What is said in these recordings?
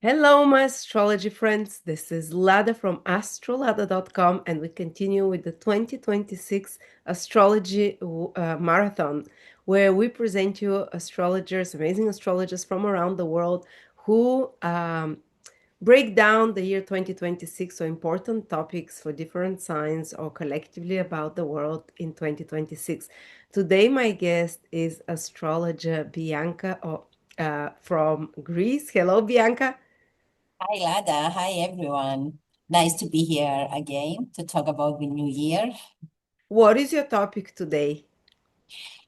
Hello, my astrology friends. This is Lada from astrolada.com, and we continue with the 2026 astrology marathon, where we present you astrologers, amazing astrologers from around the world who break down the year 2026, so important topics for different signs or collectively about the world in 2026. Today, my guest is astrologer Bianca from Greece. Hello, Bianca. Hi, Lada. Hi, everyone. Nice to be here again to talk about the new year. What is your topic today?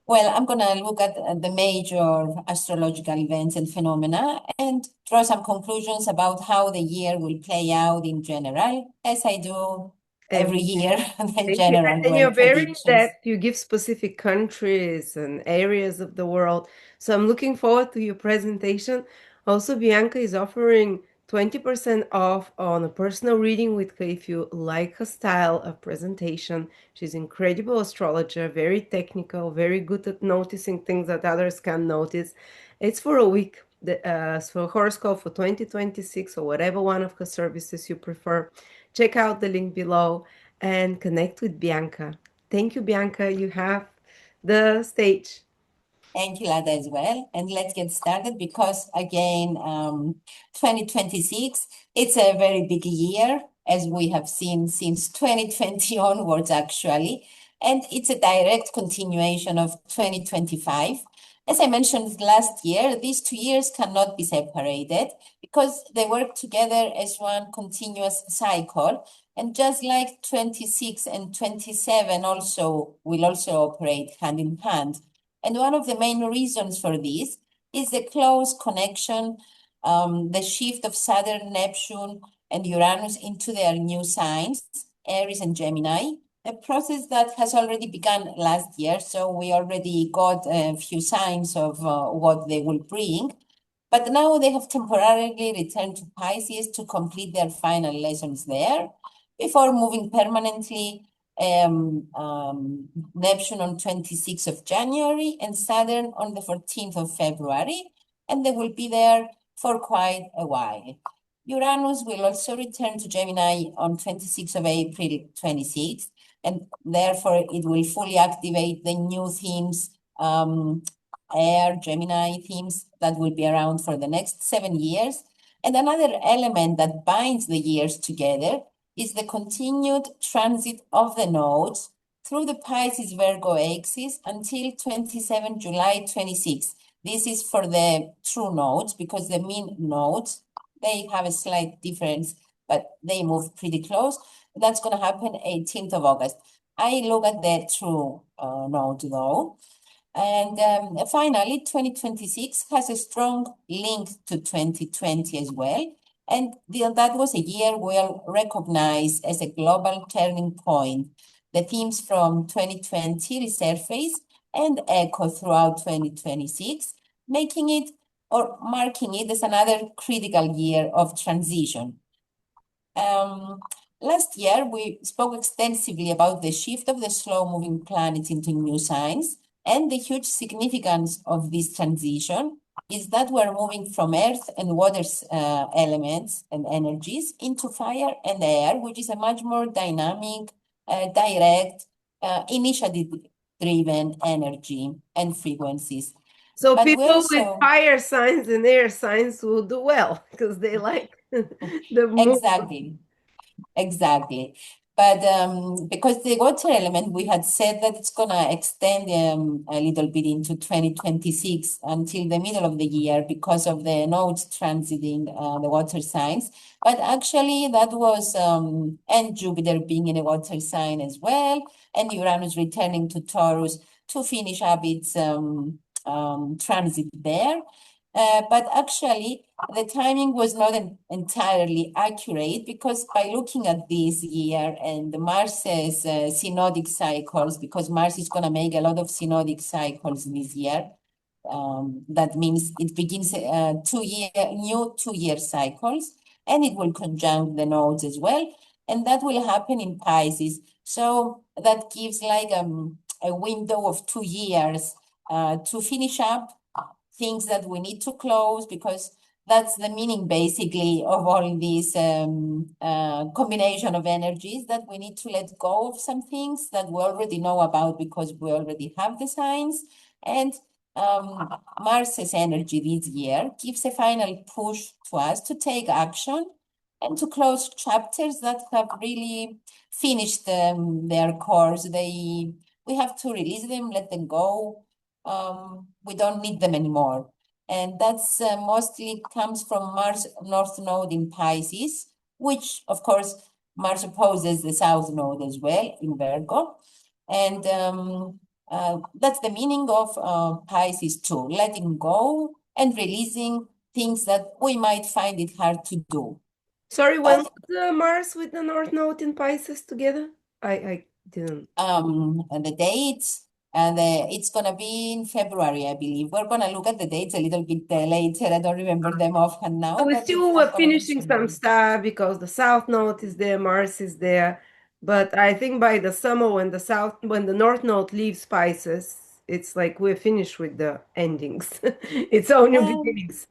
Well, I'm going to look at the major astrological events and phenomena and draw some conclusions about how the year will play out in general, as I do every year, the Thank you. general And weather you're very in predictions. depth. You give specific countries and areas of the world. So I'm looking forward to your presentation. Also, Bianca is offering 20% off on a personal reading with her if you like her style of presentation. She's incredible astrologer, very technical, very good at noticing things that others can't notice. It's for a week. For horoscope for 2026 or whatever one of her services you prefer. Check out the link below and connect with Bianca. Thank you, Bianca. You have the stage. Thank you, Lada, as well. And let's get started because, again, 2026, it's a very big year, as we have seen since 2020 onwards, actually. And it's a direct continuation of 2025. As I mentioned last year, these 2 years cannot be separated because they work together as one continuous cycle. And just like 26 and 27 will also operate hand in hand. And one of the main reasons for this is the close connection, the shift of Saturn, Neptune, and Uranus into their new signs, Aries and Gemini, a process that has already begun last year. So we already got a few signs of what they will bring. But now they have temporarily returned to Pisces to complete their final lessons there before moving permanently Neptune on 26th of January and Saturn on the 14th of February, and they will be there for quite a while. Uranus will also return to Gemini on 26th of April 26th, and therefore it will fully activate the new themes, air, Gemini themes that will be around for the next 7 years. And another element that binds the years together is the continued transit of the nodes through the Pisces Virgo axis until 27 July 26. This is for the true nodes because the mean nodes, they have a slight difference, but they move pretty close. That's going to happen 18th of August. I look at the true node though. And finally, 2026 has a strong link to 2020 as well. And that was a year well recognized as a global turning point. The themes from 2020 resurface and echo throughout 2026, making it or marking it as another critical year of transition. Last year, we spoke extensively about the shift of the slow-moving planets into new signs, and the huge significance of this transition is that we're moving from earth and water elements and energies into fire and air, which is a much more dynamic, direct, initiative-driven energy and frequencies. So But we people with also, fire signs and air signs will do well because they like the move. exactly. Exactly. But because the water element, we had said that it's going to extend a little bit into 2026 until the middle of the year because of the nodes transiting the water signs. But actually, that was, and Jupiter being in a water sign as well, and Uranus returning to Taurus to finish up its transit there. But actually, the timing was not entirely accurate because by looking at this year and Mars's synodic cycles, because Mars is going to make a lot of synodic cycles this year, that means it begins new 2-year cycles, and it will conjunct the nodes as well, and that will happen in Pisces. So that gives like a window of 2 years to finish up things that we need to close because that's the meaning basically of all these combination of energies, that we need to let go of some things that we already know about because we already have the signs. And Mars's energy this year gives a final push to us to take action and to close chapters that have really finished their course. We have to release them, let them go. We don't need them anymore. And that's mostly comes from Mars North Node in Pisces, which of course Mars opposes the South Node as well in Virgo. And that's the meaning of Pisces too, letting go and releasing things that we might find it hard to do. Sorry, when But was the Mars with the North Node in Pisces together? I didn't. and the dates, and it's gonna be in February, I believe. We're gonna look at the dates a little bit later. I don't remember them offhand So now, we but still I'm were gonna finishing mention some them. stuff because the South Node is there, Mars is there. But I think by the summer when the North Node leaves Pisces, it's like we're finished with the endings. It's all new Um, beginnings.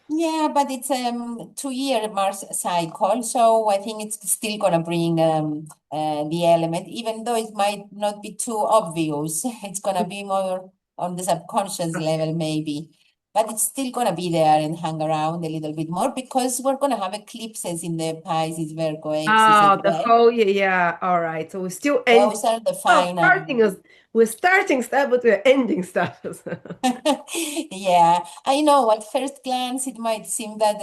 yeah, but it's 2-year Mars cycle, so I think it's still gonna bring the element, even though it might not be too obvious. It's gonna be more on the subconscious level, maybe, but it's still gonna be there and hang around a little bit more because we're gonna have eclipses in the Pisces Virgo axis as Oh, the well. whole yeah. All right. So we're still ending. Those are the Well, final. we're starting stuff, but we're ending stuff. Yeah, I know at first glance it might seem that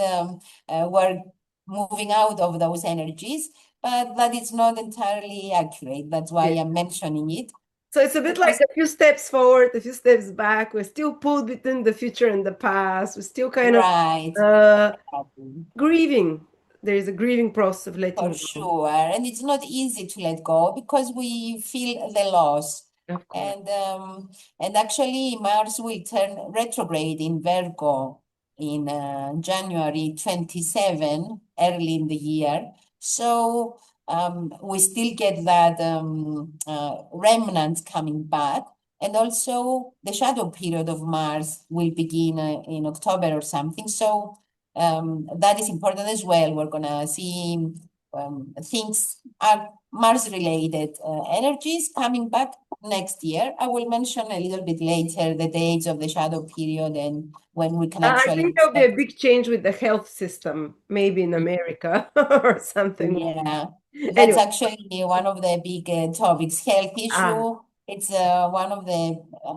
we're moving out of those energies, but that is not entirely accurate. That's why Yeah. I'm mentioning it, So it's a bit like because a few steps forward, a few steps back. We're still pulled between the future and the past. We're still kind of right, uh exactly. grieving. There is a grieving process of For letting go. sure. And it's not easy to let go because we feel the loss. Of course. And actually Mars will turn retrograde in Virgo in January 27, early in the year. So we still get that remnants coming back. And also the shadow period of Mars will begin in October or something. So that is important as well. We're gonna see things are Mars related energies coming back next year. I will mention a little bit later the dates of the shadow period and when we can I actually think there'll be a expect. big change with the health system, maybe in America or something. Yeah, that's Anyway, actually one of the big topics, health ah, issue. It's one of the,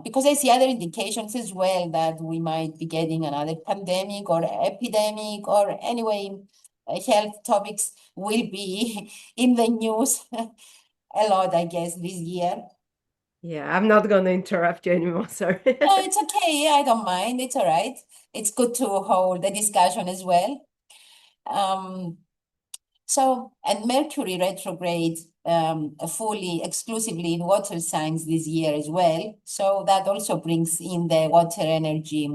because I see other indications as well that we might be getting another pandemic or epidemic, or anyway, health topics will be in the news a lot, I guess, this year. yeah, I'm not going to interrupt you anymore. Sorry. No, it's okay. I don't mind. It's all right. It's good to hold the discussion as well. Um, and Mercury retrograde fully, exclusively in water signs this year as well. So that also brings in the water energy,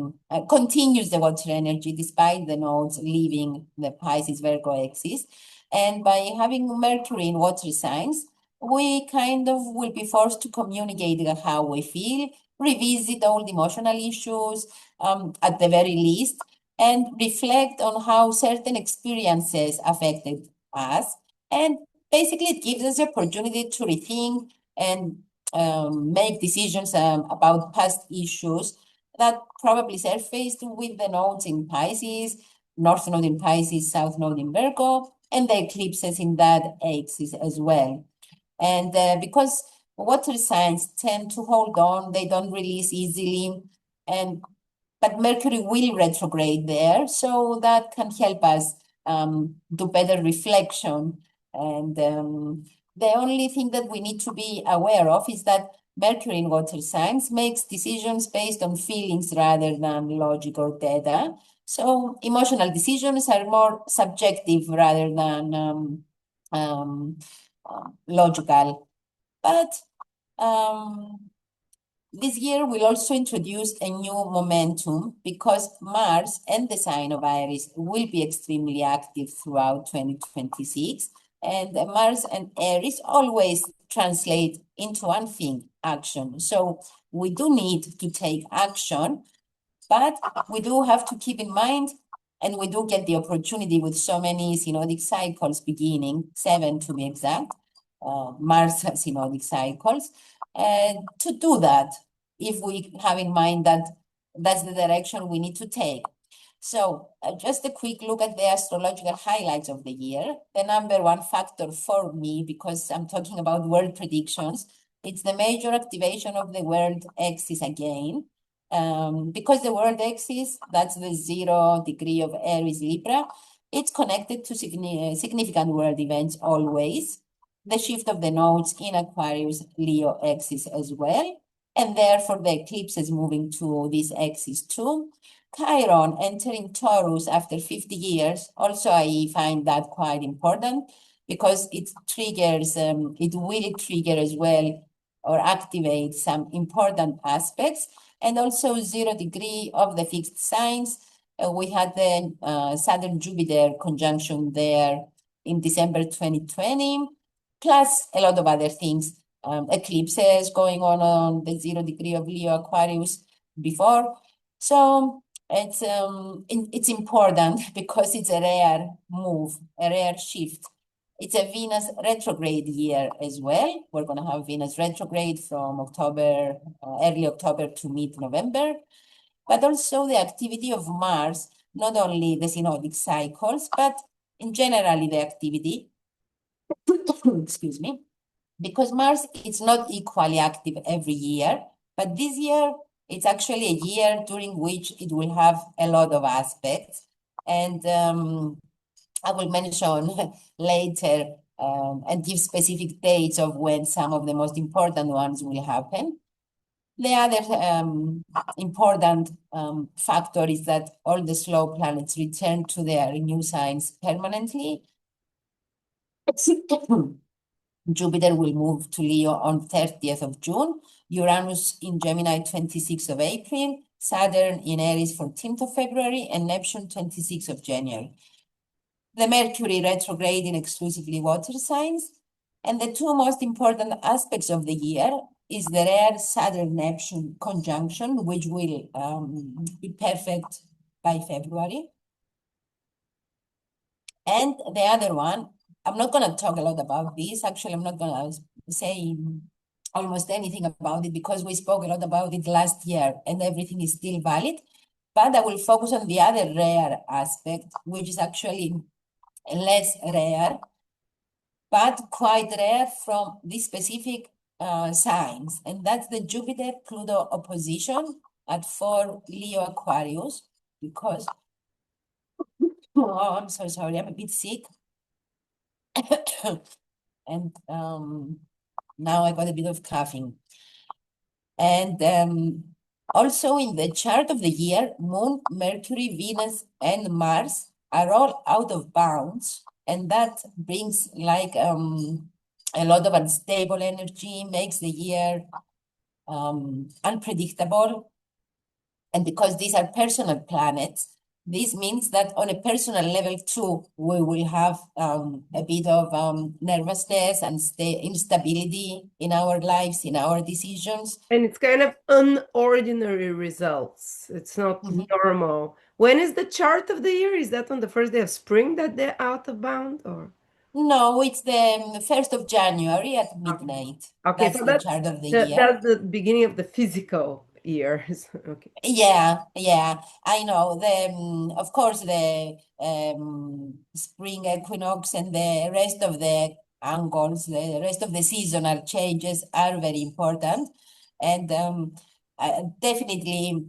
continues the water energy despite the nodes leaving the Pisces Virgo axis. And by having Mercury in water signs, we kind of will be forced to communicate how we feel, revisit old emotional issues at the very least, and reflect on how certain experiences affected us. And basically, it gives us the opportunity to rethink and make decisions about past issues that probably surfaced with the nodes in Pisces, North Node in Pisces, South Node in Virgo, and the eclipses in that axis as well. And because water signs tend to hold on, they don't release easily, and but Mercury will retrograde there, so that can help us do better reflection. And the only thing that we need to be aware of is that Mercury in water signs makes decisions based on feelings rather than logic or data. So emotional decisions are more subjective rather than um, logical. But um, this year will also introduce a new momentum because Mars and the sign of Aries will be extremely active throughout 2026. And Mars and Aries always translate into one thing, action. So we do need to take action, but we do have to keep in mind And we do get the opportunity with so many synodic cycles beginning, 7 to be exact, Mars synodic cycles, to do that if we have in mind that that's the direction we need to take. So just a quick look at the astrological highlights of the year. The number one factor for me, because I'm talking about world predictions, it's the major activation of the world axis again. Because the world axis, that's the 0 degree of Aries Libra, it's connected to significant world events always. The shift of the nodes in Aquarius Leo axis as well. And therefore the eclipses moving to this axis too. Chiron entering Taurus after 50 years, also I find that quite important because it triggers, it will trigger as well or activate some important aspects. And also 0 degree of the fixed signs. We had the Saturn-Jupiter conjunction there in December 2020, plus a lot of other things, eclipses going on the 0 degree of Leo Aquarius before. So it's important because it's a rare move, a rare shift. It's a Venus retrograde year as well. We're going to have Venus retrograde from October, early October to mid-November, but also the activity of Mars, not only the synodic cycles, but in generally the activity, excuse me, because Mars is not equally active every year, but this year it's actually a year during which it will have a lot of aspects. And I will mention later and give specific dates of when some of the most important ones will happen. The other important factor is that all the slow planets return to their new signs permanently. Jupiter will move to Leo on 30th of June, Uranus in Gemini 26th of April, Saturn in Aries 14th of February, and Neptune 26th of January. The Mercury retrograde in exclusively water signs. And the two most important aspects of the year is the rare Saturn-Neptune conjunction, which will be perfect by February. And the other one, I'm not going to talk a lot about this. Actually, I'm not going to say almost anything about it because we spoke a lot about it last year and everything is still valid. But I will focus on the other rare aspect, which is actually less rare, but quite rare from this specific signs. And that's the Jupiter-Pluto opposition at 4 Leo Aquarius, because, oh, I'm so sorry, I'm a bit sick. And now I got a bit of coughing. And also in the chart of the year, Moon, Mercury, Venus, and Mars are all out of bounds. And that brings like a lot of unstable energy, makes the year unpredictable. And because these are personal planets, this means that on a personal level too, we will have a bit of nervousness and instability in our lives, in our decisions. And it's kind of unordinary results. It's not normal. When is the chart of the year? Is that on the first day of spring that they're out of bound, or? No, it's the 1st of January at midnight. Okay, That's so the chart of the year. that's the beginning of the physical year. Okay. Yeah, I know. Of course, the spring equinox and the rest of the angles, the rest of the seasonal changes are very important. And definitely,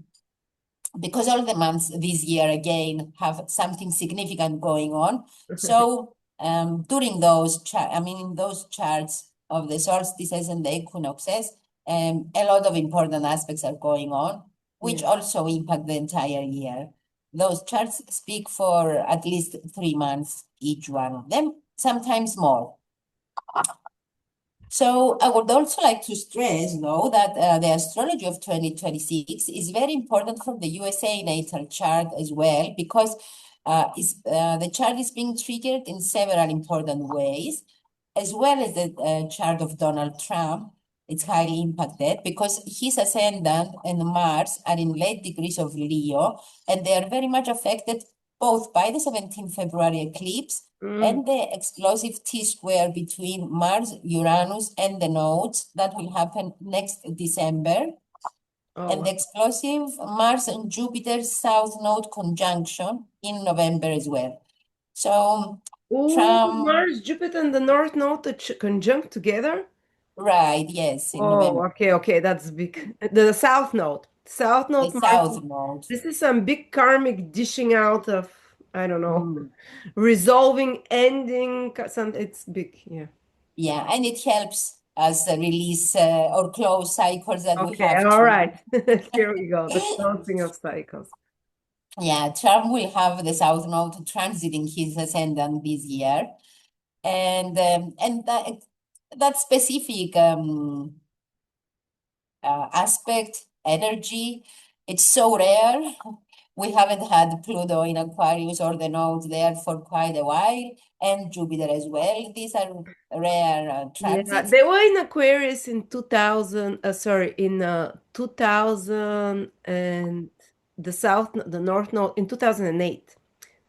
because all the months this year again have something significant going on. So during those, in those charts of the solstices and the equinoxes, a lot of important aspects are going on, which also impact the entire year. Those charts speak for at least 3 months, each one of them, sometimes more. So I would also like to stress, though, that the astrology of 2026 is very important for the USA natal chart as well, because the chart is being triggered in several important ways, as well as the chart of Donald Trump. It's highly impacted because his ascendant and Mars are in late degrees of Leo, and they are very much affected both by the 17th February eclipse and the explosive T-square between Mars, Uranus, and the nodes that will happen next December, and the explosive Mars and Jupiter South Node conjunction in November as well. So Trump, Mars, Jupiter, and the North Node to conjunct together? right, yes, in Oh, November. okay, that's big. The South Node. South The Node, Mars. South Node. This is some big karmic dishing out of, I don't know, Mm. resolving, ending, some, it's big, yeah. Yeah, and it helps us release or close cycles that we Okay, have all to. right. Here we go, the closing of cycles. Yeah, Trump will have the South Node transiting his ascendant this year, and that specific aspect, energy, it's so rare. We haven't had Pluto in Aquarius or the nodes there for quite a while, and Jupiter as well. These are rare Yeah, transits. they were in Aquarius in 2000, sorry, in 2000 and the North Node in 2008.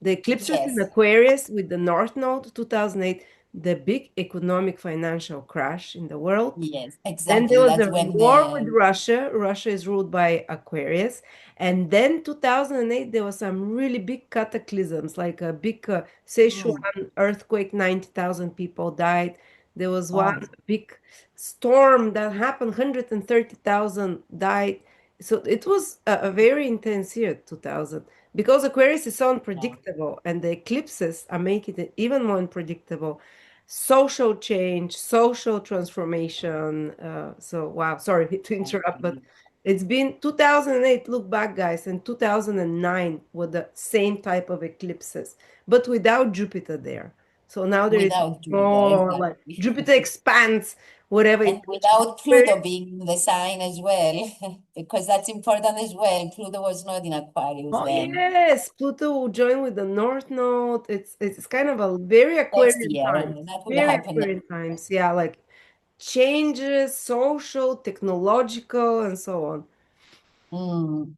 The eclipses in Yes, Aquarius with the North Node, 2008, the big economic financial crash in the world. yes, Then there exactly. was That's a when war with the Russia. Russia is ruled by Aquarius. And then 2008, there was some really big cataclysms, like a big mm, Sichuan earthquake, 90,000 people died. There was one oh, big storm that happened, 130,000 died. So it was a very intense year, 2000, because Aquarius is so yeah, unpredictable, and the eclipses are making it even more unpredictable. Social change, social transformation. So, wow, sorry to interrupt, but okay. it's been 2008, look back, guys, and 2009 were the same type of eclipses, but without Jupiter there. So now there is Without Jupiter, more like exactly. Jupiter expands whatever And it touches. without Pluto being in the sign as well, because that's important as well. Pluto was not in Aquarius Oh then. yes, Pluto will join with the North Node. It's kind of a very Next Aquarian year, times. that will Very happen next Aquarian year. times. Yeah, like changes, social, technological, and so on. Mm,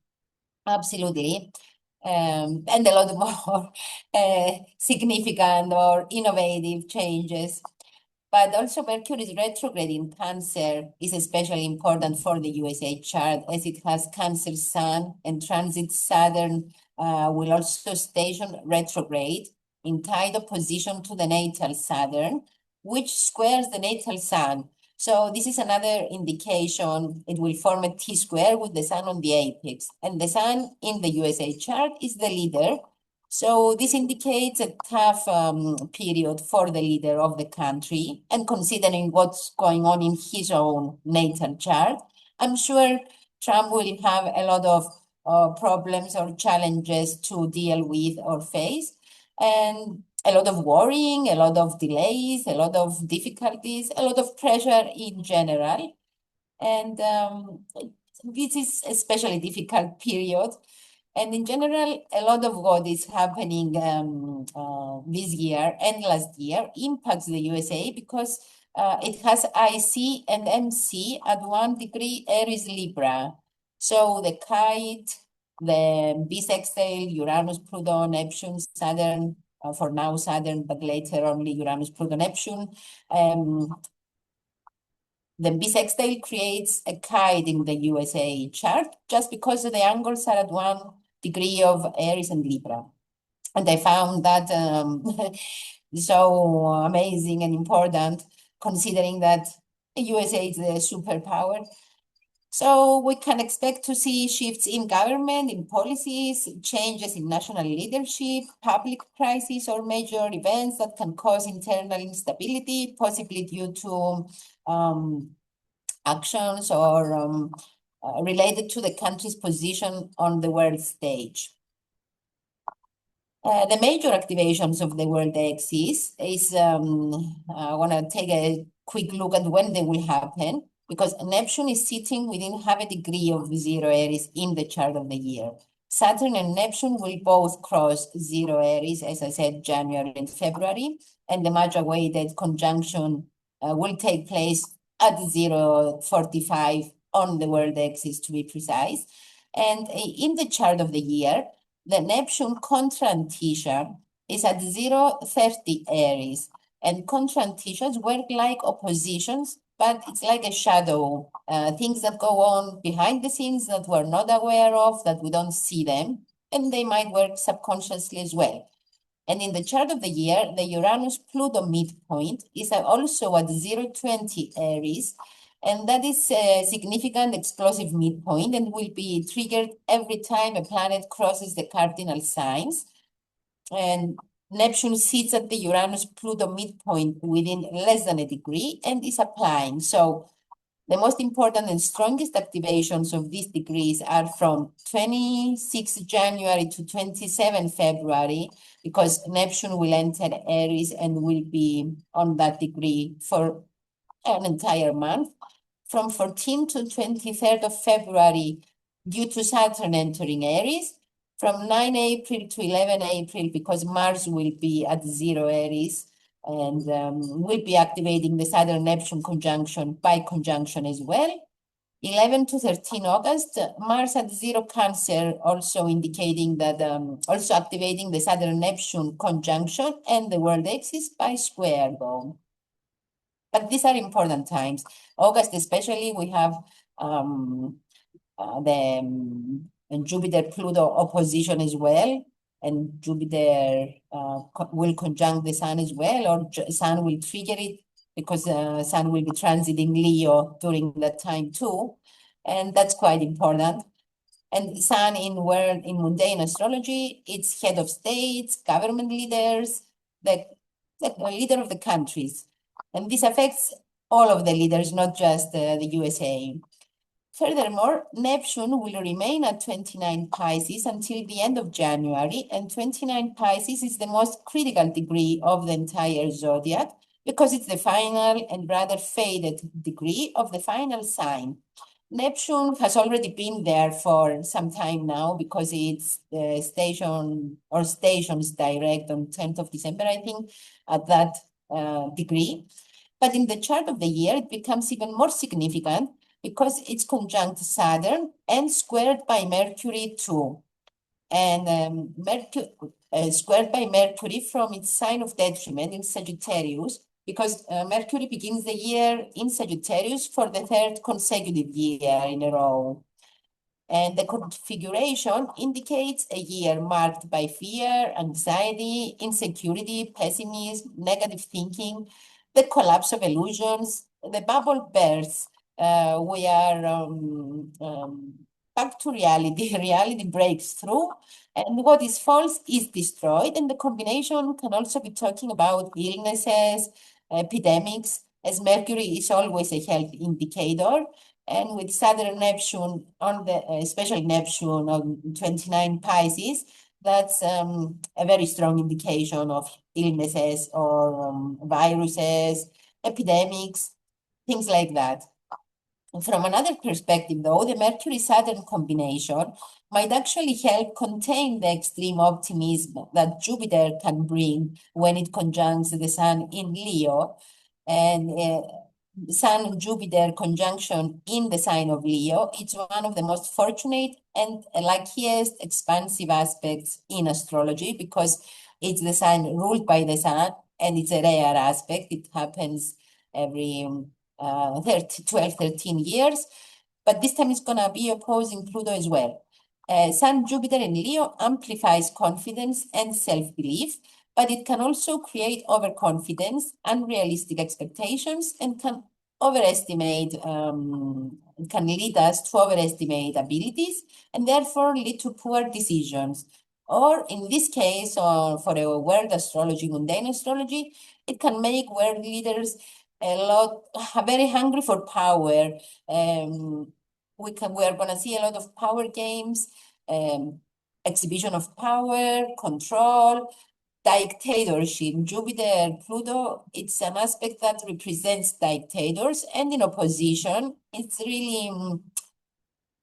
absolutely. And a lot more significant or innovative changes. But also Mercury's retrograde in Cancer is especially important for the USA chart as it has Cancer Sun and transit Saturn will also station retrograde in tight opposition to the natal Saturn, which squares the natal Sun. So this is another indication. It will form a T-square with the Sun on the apex. And the Sun in the USA chart is the leader. So this indicates a tough period for the leader of the country. And considering what's going on in his own natal chart, I'm sure Trump will have a lot of problems or challenges to deal with or face. And a lot of worrying, a lot of delays, a lot of difficulties, a lot of pressure in general. And this is a especially difficult period. And in general, a lot of what is happening this year and last year impacts the USA because it has IC and MC at 1 degree Aries Libra. So the kite, the bisextile, Uranus, Pluto, Neptune, Saturn, for now Saturn, but later only Uranus, Pluto, Neptune. The bisextile creates a kite in the USA chart just because the angles are at 1 degree of Aries and Libra. And I found that so amazing and important considering that the USA is the superpower. So we can expect to see shifts in government, in policies, changes in national leadership, public crises, or major events that can cause internal instability, possibly due to actions or related to the country's position on the world stage. The major activations of the world axis is, I want to take a quick look at when they will happen, because Neptune is sitting within half a degree of zero Aries in the chart of the year. Saturn and Neptune will both cross zero Aries, as I said, January and February, and the much awaited conjunction will take place at 0.45 on the world axis, to be precise. And in the chart of the year, the Neptune contrantisha is at 030 Aries, and contrantishas work like oppositions, but it's like a shadow, things that go on behind the scenes that we're not aware of, that we don't see them, and they might work subconsciously as well. And in the chart of the year, the Uranus-Pluto midpoint is also at 020 Aries, and that is a significant explosive midpoint and will be triggered every time a planet crosses the cardinal signs. And Neptune sits at the Uranus-Pluto midpoint within less than a degree and is applying. So the most important and strongest activations of these degrees are from 26 January to 27 February, because Neptune will enter Aries and will be on that degree for an entire month. From 14 to 23rd of February, due to Saturn entering Aries. From 9 April to 11 April, because Mars will be at 0 Aries, and will be activating the Saturn-Neptune conjunction by conjunction as well. 11 to 13 August, Mars at 0 Cancer, also indicating that, also activating the Saturn-Neptune conjunction and the world axis by square though. But these are important times. August especially, we have the Jupiter-Pluto opposition as well, and Jupiter will conjunct the Sun as well, or Sun will trigger it, because Sun will be transiting Leo during that time too, and that's quite important. And Sun in mundane astrology, it's head of states, government leaders, the leader of the countries, and this affects all of the leaders, not just the USA. Furthermore, Neptune will remain at 29 Pisces until the end of January, and 29 Pisces is the most critical degree of the entire zodiac, because it's the final and rather faded degree of the final sign. Neptune has already been there for some time now, because it's stations direct on 10th of December, I think, at that degree. But in the chart of the year, it becomes even more significant, because it's conjunct Saturn and squared by Mercury too. And squared by Mercury from its sign of detriment in Sagittarius, because Mercury begins the year in Sagittarius for the third consecutive year in a row. And the configuration indicates a year marked by fear, anxiety, insecurity, pessimism, negative thinking, the collapse of illusions, the bubble bursts. We are back to reality. Reality breaks through, and what is false is destroyed. And the combination can also be talking about illnesses, epidemics, as Mercury is always a health indicator. And with Saturn Neptune on the, especially Neptune on 29 Pisces, that's a very strong indication of illnesses or viruses, epidemics, things like that. From another perspective, though, the Mercury-Saturn combination might actually help contain the extreme optimism that Jupiter can bring when it conjuncts the Sun in Leo. And Sun and Jupiter conjunction in the sign of Leo, it's one of the most fortunate and luckiest expansive aspects in astrology, because it's the sign ruled by the Sun, and it's a rare aspect. It happens every 12, 13 years, but this time it's going to be opposing Pluto as well. Sun Jupiter in Leo amplifies confidence and self-belief, but it can also create overconfidence, unrealistic expectations, and can overestimate, can lead us to overestimate abilities, and therefore lead to poor decisions. Or in this case, for a world astrology, mundane astrology, it can make world leaders very hungry for power. We are going to see a lot of power games, exhibition of power, control, dictatorship. Jupiter, Pluto, it's an aspect that represents dictators, and in opposition, it's really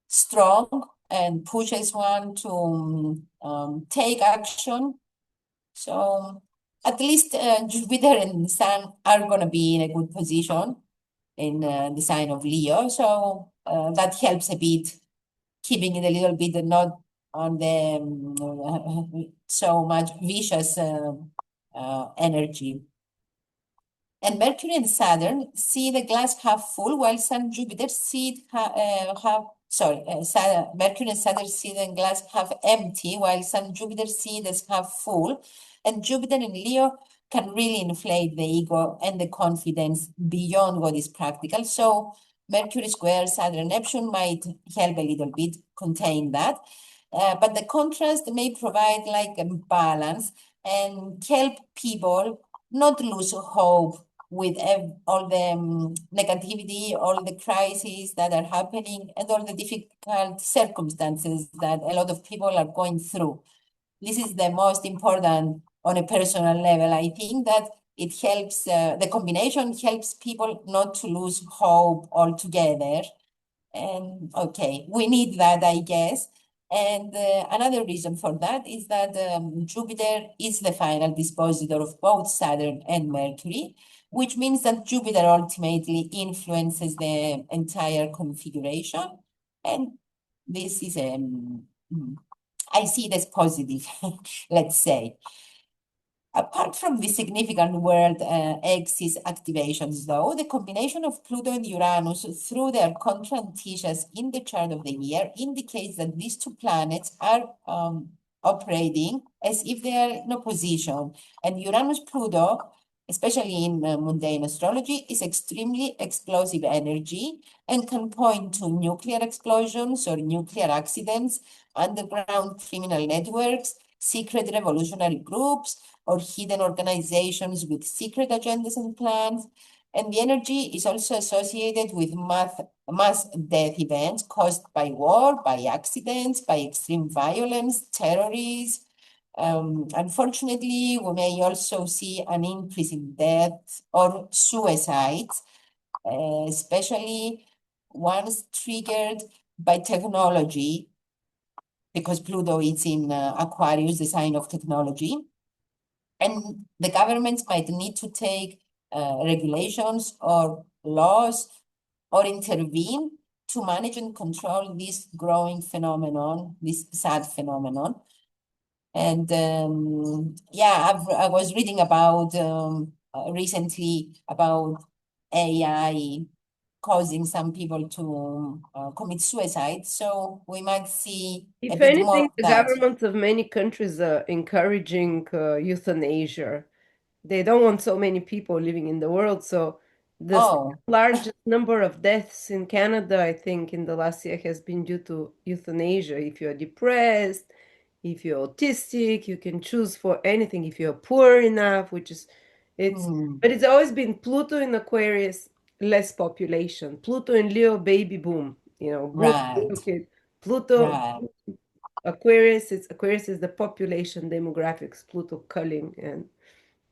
strong and pushes one to take action. So at least Jupiter and Sun are going to be in a good position in the sign of Leo. So that helps a bit, keeping it a little bit not so much vicious energy. And Mercury and Saturn see the glass half full, while Sun Jupiter see it Mercury and Saturn see the glass half empty, while Sun Jupiter see it as half full. And Jupiter in Leo can really inflate the ego and the confidence beyond what is practical. So Mercury square Saturn Neptune might help a little bit contain that. But the contrast may provide like a balance and help people not lose hope with all the negativity, all the crises that are happening, and all the difficult circumstances that a lot of people are going through. This is the most important on a personal level. I think that it helps, the combination helps people not to lose hope altogether. And okay, we need that, I guess. And another reason for that is that Jupiter is the final dispositor of both Saturn and Mercury, which means that Jupiter ultimately influences the entire configuration. And this is, I see it as positive, let's say. Apart from the significant world axis activations, though, the combination of Pluto and Uranus through their contrantishas in the chart of the year indicates that these two planets are operating as if they are in opposition. And Uranus-Pluto, especially in mundane astrology, is extremely explosive energy and can point to nuclear explosions or nuclear accidents, underground criminal networks, secret revolutionary groups, or hidden organizations with secret agendas and plans. And the energy is also associated with mass death events caused by war, by accidents, by extreme violence, terrorism. Unfortunately, we may also see an increase in deaths or suicides, especially ones triggered by technology, because Pluto is in Aquarius, the sign of technology. And the governments might need to take regulations or laws or intervene to manage and control this growing phenomenon, this sad phenomenon. And yeah, I was reading about recently about AI causing some people to commit suicide. So we might see a If bit more anything, of the that. governments of many countries are encouraging euthanasia. They don't want so many people living in the world. So the Oh, largest number of deaths in Canada, I think, in the last year has been due to euthanasia. If you're depressed, if you're autistic, you can choose for anything. If you're poor enough, which is, it's, hmm, but it's always been Pluto in Aquarius, less population. Pluto in Leo, baby boom. Boom, right, little kid. Pluto, right. Aquarius is the population demographics. Pluto culling and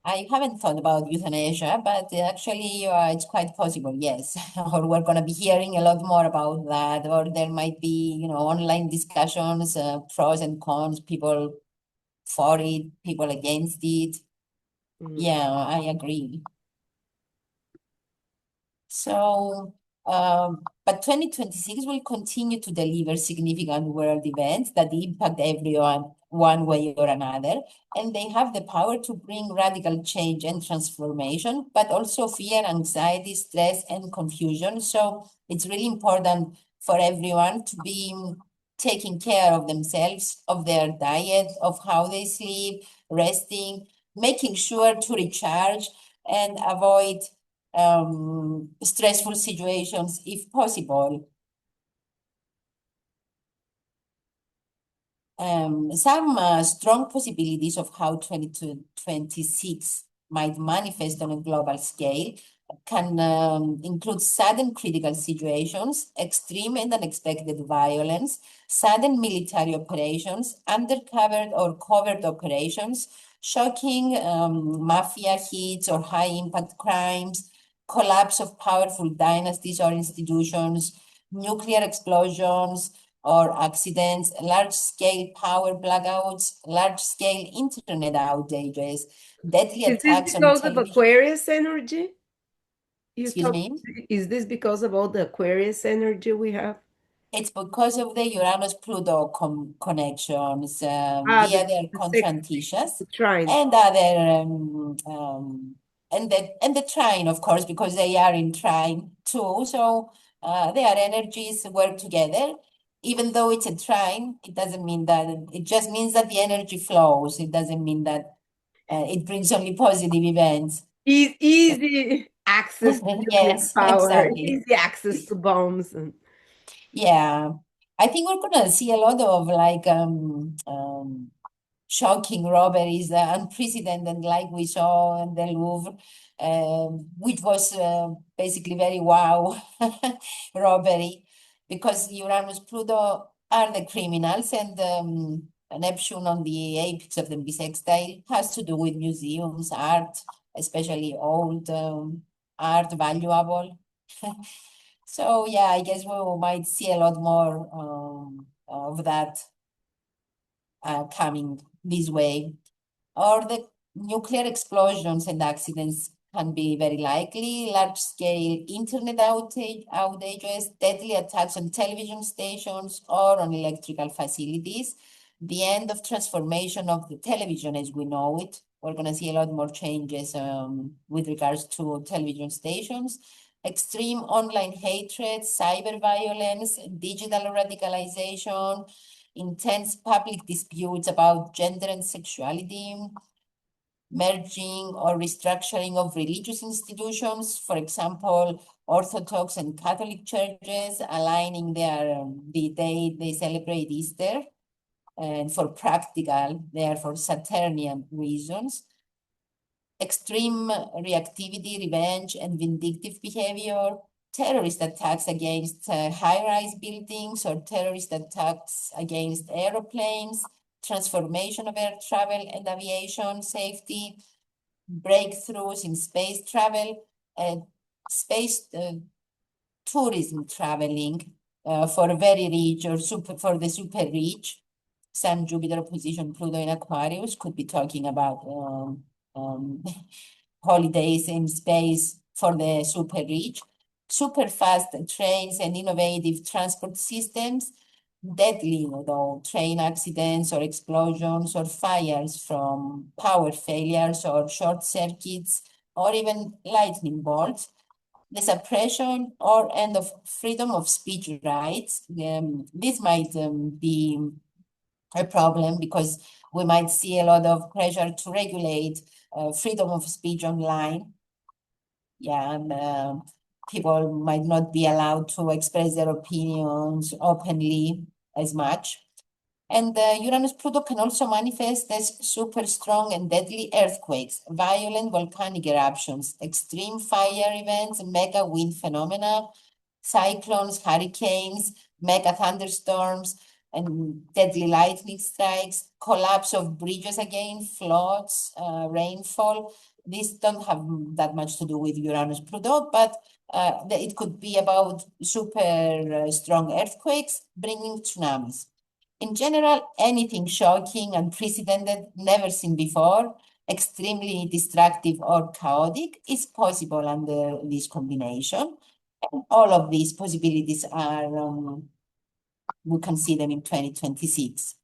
I haven't thought about euthanasia, but actually it's quite possible, yes. Or we're going to be hearing a lot more about that, or there might be, online discussions, pros and cons, people for it, people against it. mm. Yeah, I agree. So, but 2026 will continue to deliver significant world events that impact everyone one way or another. And they have the power to bring radical change and transformation, but also fear, anxiety, stress, and confusion. So it's really important for everyone to be taking care of themselves, of their diet, of how they sleep, resting, making sure to recharge and avoid stressful situations if possible. Some strong possibilities of how 2026 might manifest on a global scale can include sudden critical situations, extreme and unexpected violence, sudden military operations, undercover or covert operations, shocking mafia hits or high impact crimes, collapse of powerful dynasties or institutions, nuclear explosions, or accidents, large-scale power blackouts, large-scale internet outages, deadly Is this attacks on because of television. Aquarius energy? You Excuse talk, me? is this because of all the Aquarius energy we have? It's because of the Uranus-Pluto connections via their The sextile, contrantishas the trine. and other and the trine, of course, because they are in trine too. So their energies work together. Even though it's a trine, it doesn't mean that it just means that the energy flows. It doesn't mean that it brings only positive events. Easy access to nuclear Yes, power, exactly. easy access to bombs. And Yeah, I think we're gonna see a lot of like shocking robberies, unprecedented, like we saw in the Louvre, which was basically very wow robbery, because Uranus, Pluto are the criminals, and Neptune on the apex of the bisextile has to do with museums, art, especially old art, valuable. So yeah, I guess we might see a lot more of that coming this way. Or the nuclear explosions and accidents can be very likely, large-scale internet outages, deadly attacks on television stations or on electrical facilities, the end of transformation of the television as we know it. We're going to see a lot more changes with regards to television stations, extreme online hatred, cyber violence, digital radicalization, intense public disputes about gender and sexuality, merging or restructuring of religious institutions, for example, Orthodox and Catholic churches aligning the day they celebrate Easter, and for practical, therefore Saturnian reasons, extreme reactivity, revenge, and vindictive behavior, terrorist attacks against high-rise buildings or terrorist attacks against aeroplanes, transformation of air travel and aviation safety, breakthroughs in space travel, space tourism traveling for very rich or for the super rich. Sun, Jupiter opposition Pluto in Aquarius could be talking about um, holidays in space for the super rich, super fast trains and innovative transport systems, deadly, though, train accidents or explosions or fires from power failures or short circuits or even lightning bolts, the suppression or end of freedom of speech rights. This might be a problem because we might see a lot of pressure to regulate freedom of speech online. Yeah, and people might not be allowed to express their opinions openly as much. And Uranus Pluto can also manifest as super strong and deadly earthquakes, violent volcanic eruptions, extreme fire events, mega wind phenomena, cyclones, hurricanes, mega thunderstorms, and deadly lightning strikes, collapse of bridges again, floods, rainfall. These don't have that much to do with Uranus Pluto, but it could be about super strong earthquakes bringing tsunamis. In general, anything shocking, unprecedented, never seen before, extremely destructive or chaotic is possible under this combination. And all of these possibilities are, we can see them in 2026.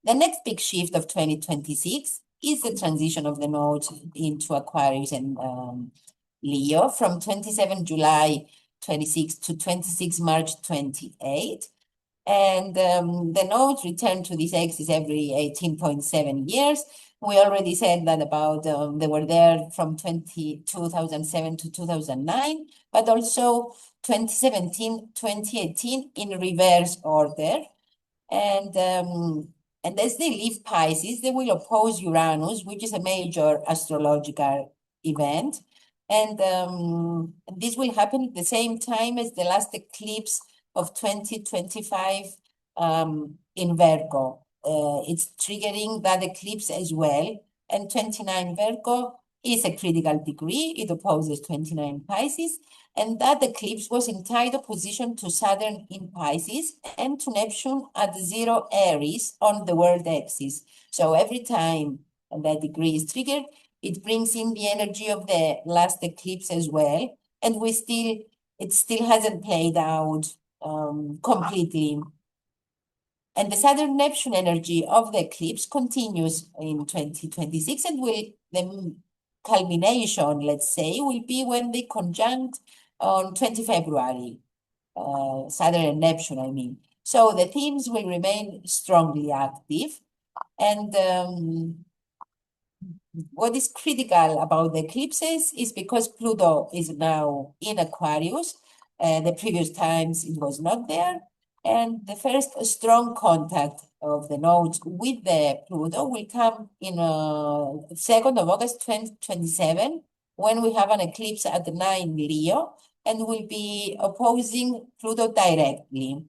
The next big shift of 2026 is the transition of the nodes into Aquarius and Leo from 27 July 26 to 26 March 28. And the nodes return to this axis every 18.7 years. We already said that about they were there from 2007 to 2009, but also 2017, 2018 in reverse order. And as they leave Pisces, they will oppose Uranus, which is a major astrological event. And this will happen at the same time as the last eclipse of 2025 in Virgo. It's triggering that eclipse as well. And 29 Virgo is a critical degree. It opposes 29 Pisces. And that eclipse was in tight opposition to Saturn in Pisces and to Neptune at 0 Aries on the world axis. So every time that degree is triggered, it brings in the energy of the last eclipse as well. And it still hasn't played out completely. And the Saturn Neptune energy of the eclipse continues in 2026 and the culmination, let's say, will be when they conjunct on 20 February, Saturn and Neptune, I mean. So the themes will remain strongly active. And what is critical about the eclipses is because Pluto is now in Aquarius. The previous times it was not there. And the first strong contact of the nodes with the Pluto will come in 2nd of August 2027, when we have an eclipse at 9 Leo and will be opposing Pluto directly.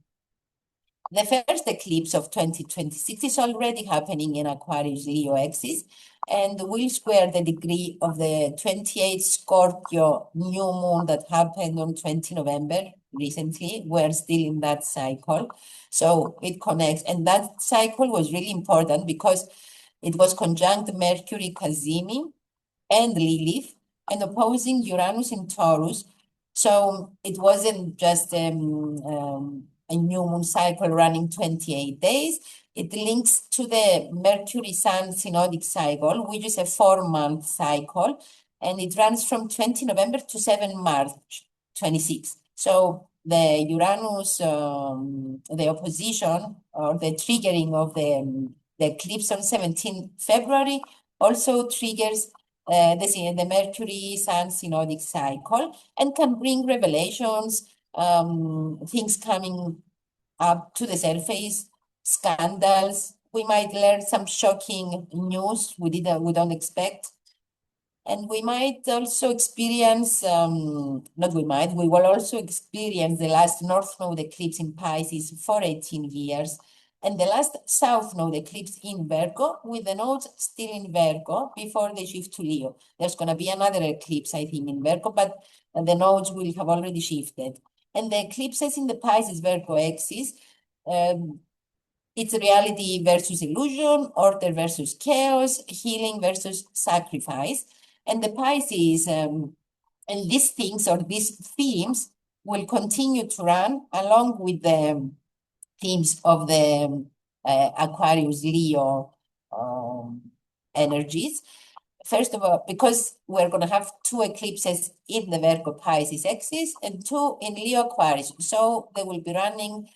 The first eclipse of 2026 is already happening in Aquarius Leo axis and will square the degree of the 28th Scorpio new moon that happened on 20 November recently. We're still in that cycle. So it connects. And that cycle was really important because it was conjunct Mercury Cazimi and Lilith and opposing Uranus in Taurus. So it wasn't just a new moon cycle running 28 days. It links to the Mercury-Sun synodic cycle, which is a 4-month cycle, and it runs from 20 November to 7 March 26. So the Uranus, the opposition or the triggering of the eclipse on 17 February also triggers the Mercury-Sun synodic cycle and can bring revelations, things coming up to the surface, scandals. We might learn some shocking news we don't expect. And we might also experience, we will also experience the last North Node eclipse in Pisces for 18 years and the last South Node eclipse in Virgo, with the nodes still in Virgo before they shift to Leo. There's going to be another eclipse, I think, in Virgo, but the nodes will have already shifted. And the eclipses in the Pisces Virgo axis, it's reality versus illusion, order versus chaos, healing versus sacrifice. And the Pisces, and these things or these themes will continue to run along with the themes of the Aquarius Leo energies. First of all, because we're going to have 2 eclipses in the Virgo Pisces axis and 2 in Leo Aquarius. So they will be running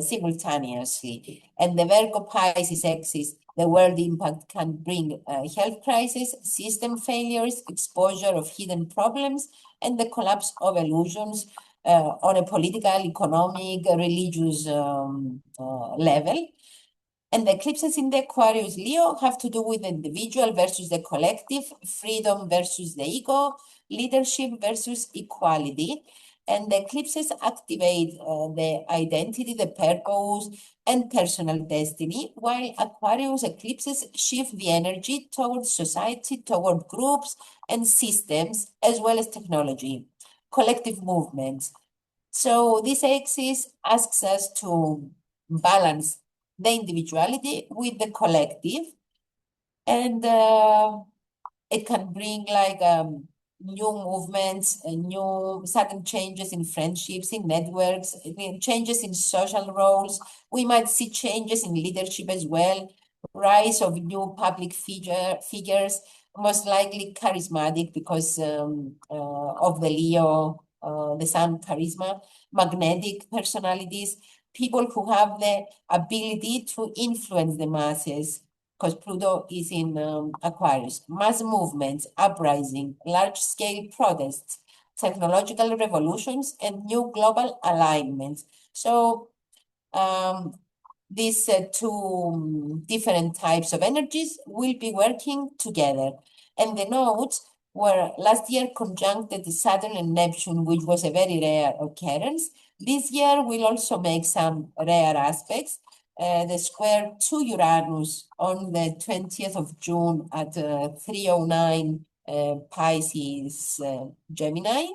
simultaneously. And the Virgo Pisces axis, the world impact can bring health crisis, system failures, exposure of hidden problems, and the collapse of illusions on a political, economic, religious level. And the eclipses in the Aquarius Leo have to do with the individual versus the collective, freedom versus the ego, leadership versus equality. And the eclipses activate the identity, the purpose, and personal destiny, while Aquarius eclipses shift the energy towards society, toward groups and systems, as well as technology, collective movements. So this axis asks us to balance the individuality with the collective, and it can bring like new movements, new sudden changes in friendships, in networks, changes in social roles. We might see changes in leadership as well, rise of new public figures, most likely charismatic because of the Leo, the Sun charisma, magnetic personalities, people who have the ability to influence the masses, because Pluto is in Aquarius. Mass movements, uprising, large-scale protests, technological revolutions, and new global alignments. So these 2 different types of energies will be working together. And the nodes were last year conjuncted Saturn and Neptune, which was a very rare occurrence. This year will also make some rare aspects. The square to Uranus on the 20th of June at 3:09 Pisces Gemini.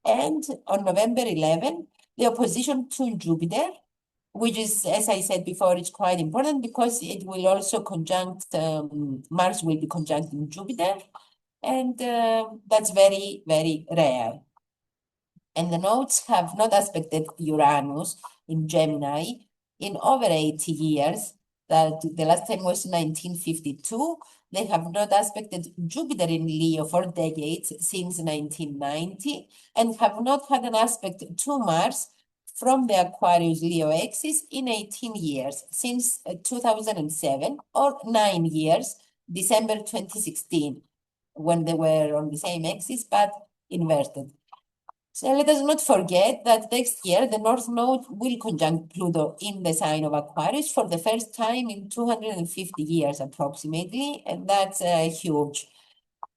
And on November 11, the opposition to Jupiter, which is, as I said before, it's quite important because it will also conjunct, Mars will be conjuncting Jupiter, and that's very, very rare. And the nodes have not aspected Uranus in Gemini in over 80 years. That the last time was 1952. They have not aspected Jupiter in Leo for decades, since 1990, and have not had an aspect to Mars from the Aquarius Leo axis in 18 years, since 2007, or 9 years, December 2016, when they were on the same axis but inverted. So let us not forget that next year the North Node will conjunct Pluto in the sign of Aquarius for the first time in 250 years approximately, and that's huge.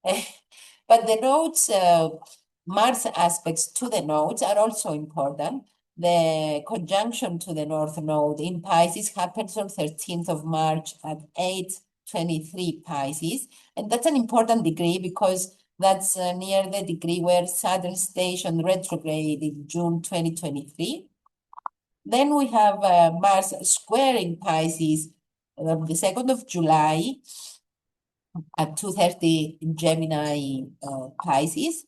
But the nodes, Mars aspects to the nodes are also important. The conjunction to the North Node in Pisces happens on 13th of March at 8:23 Pisces, and that's an important degree because that's near the degree where Saturn stationed retrograde in June 2023. Then we have Mars squaring Pisces on the 2nd of July at 2:30 in Gemini Pisces.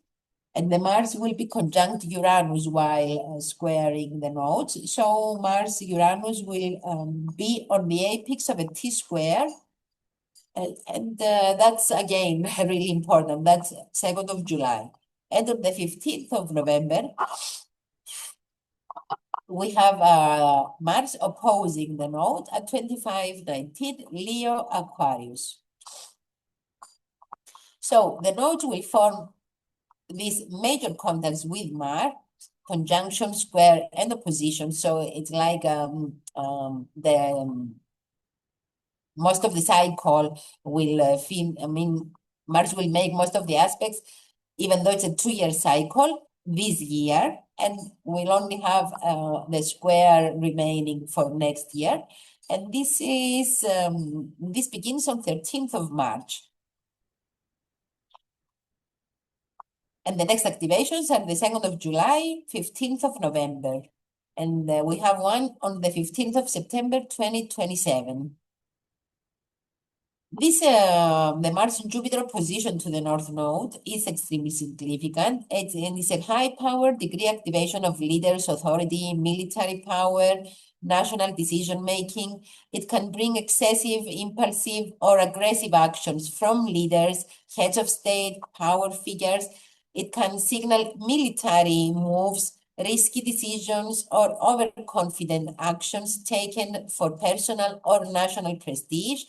And the Mars will be conjunct Uranus while squaring the nodes. So Mars-Uranus will be on the apex of a T-square. And that's, again, really important. That's 2nd of July. And on the 15th of November, we have Mars opposing the node at 25:19 Leo Aquarius. So the nodes will form these major contacts with Mars, conjunction, square, and opposition. So it's like most of the cycle will Mars will make most of the aspects, even though it's a 2-year cycle this year, and we'll only have the square remaining for next year. And this begins on 13th of March. And the next activations are the 2nd of July, 15th of November. And we have one on the 15th of September, 2027. This, the Mars and Jupiter opposition to the North Node is extremely significant. It's a high-power degree activation of leaders, authority, military power, national decision-making. It can bring excessive, impulsive, or aggressive actions from leaders, heads of state, power figures. It can signal military moves, risky decisions, or overconfident actions taken for personal or national prestige.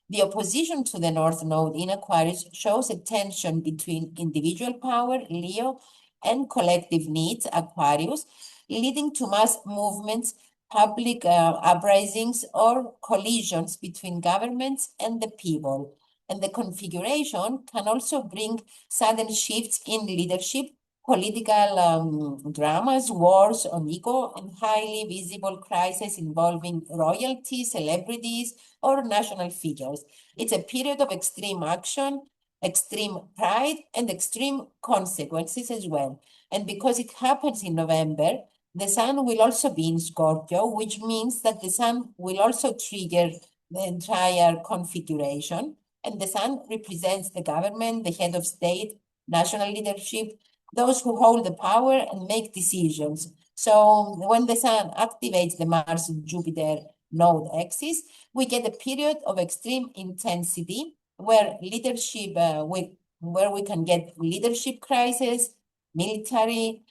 The opposition to the North Node in Aquarius shows a tension between individual power, Leo, and collective needs, Aquarius, leading to mass movements, public uprisings, or collisions between governments and the people. And the configuration can also bring sudden shifts in leadership, political dramas, wars on ego, and highly visible crises involving royalty, celebrities, or national figures. It's a period of extreme action, extreme pride, and extreme consequences as well. And because it happens in November, the sun will also be in Scorpio, which means that the sun will also trigger the entire configuration. And the sun represents the government, the head of state, national leadership, those who hold the power and make decisions. So when the sun activates the Mars-Jupiter node axis, we get a period of extreme intensity where leadership, where we can get leadership crisis, military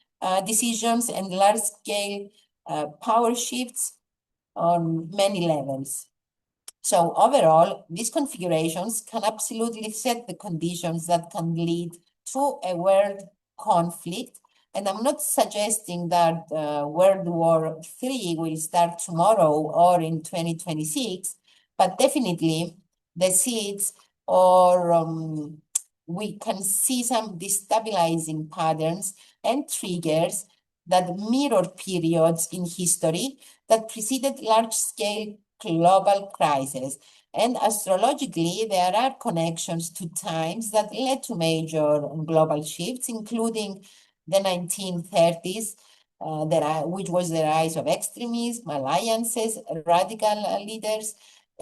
decisions, and large-scale power shifts on many levels. So overall, these configurations can absolutely set the conditions that can lead to a world conflict. And I'm not suggesting that World War III will start tomorrow or in 2026, but definitely the seeds, or we can see some destabilizing patterns and triggers that mirror periods in history that preceded large-scale global crisis. And astrologically, there are connections to times that led to major global shifts, including the 1930s, which was the rise of extremism, alliances, radical leaders,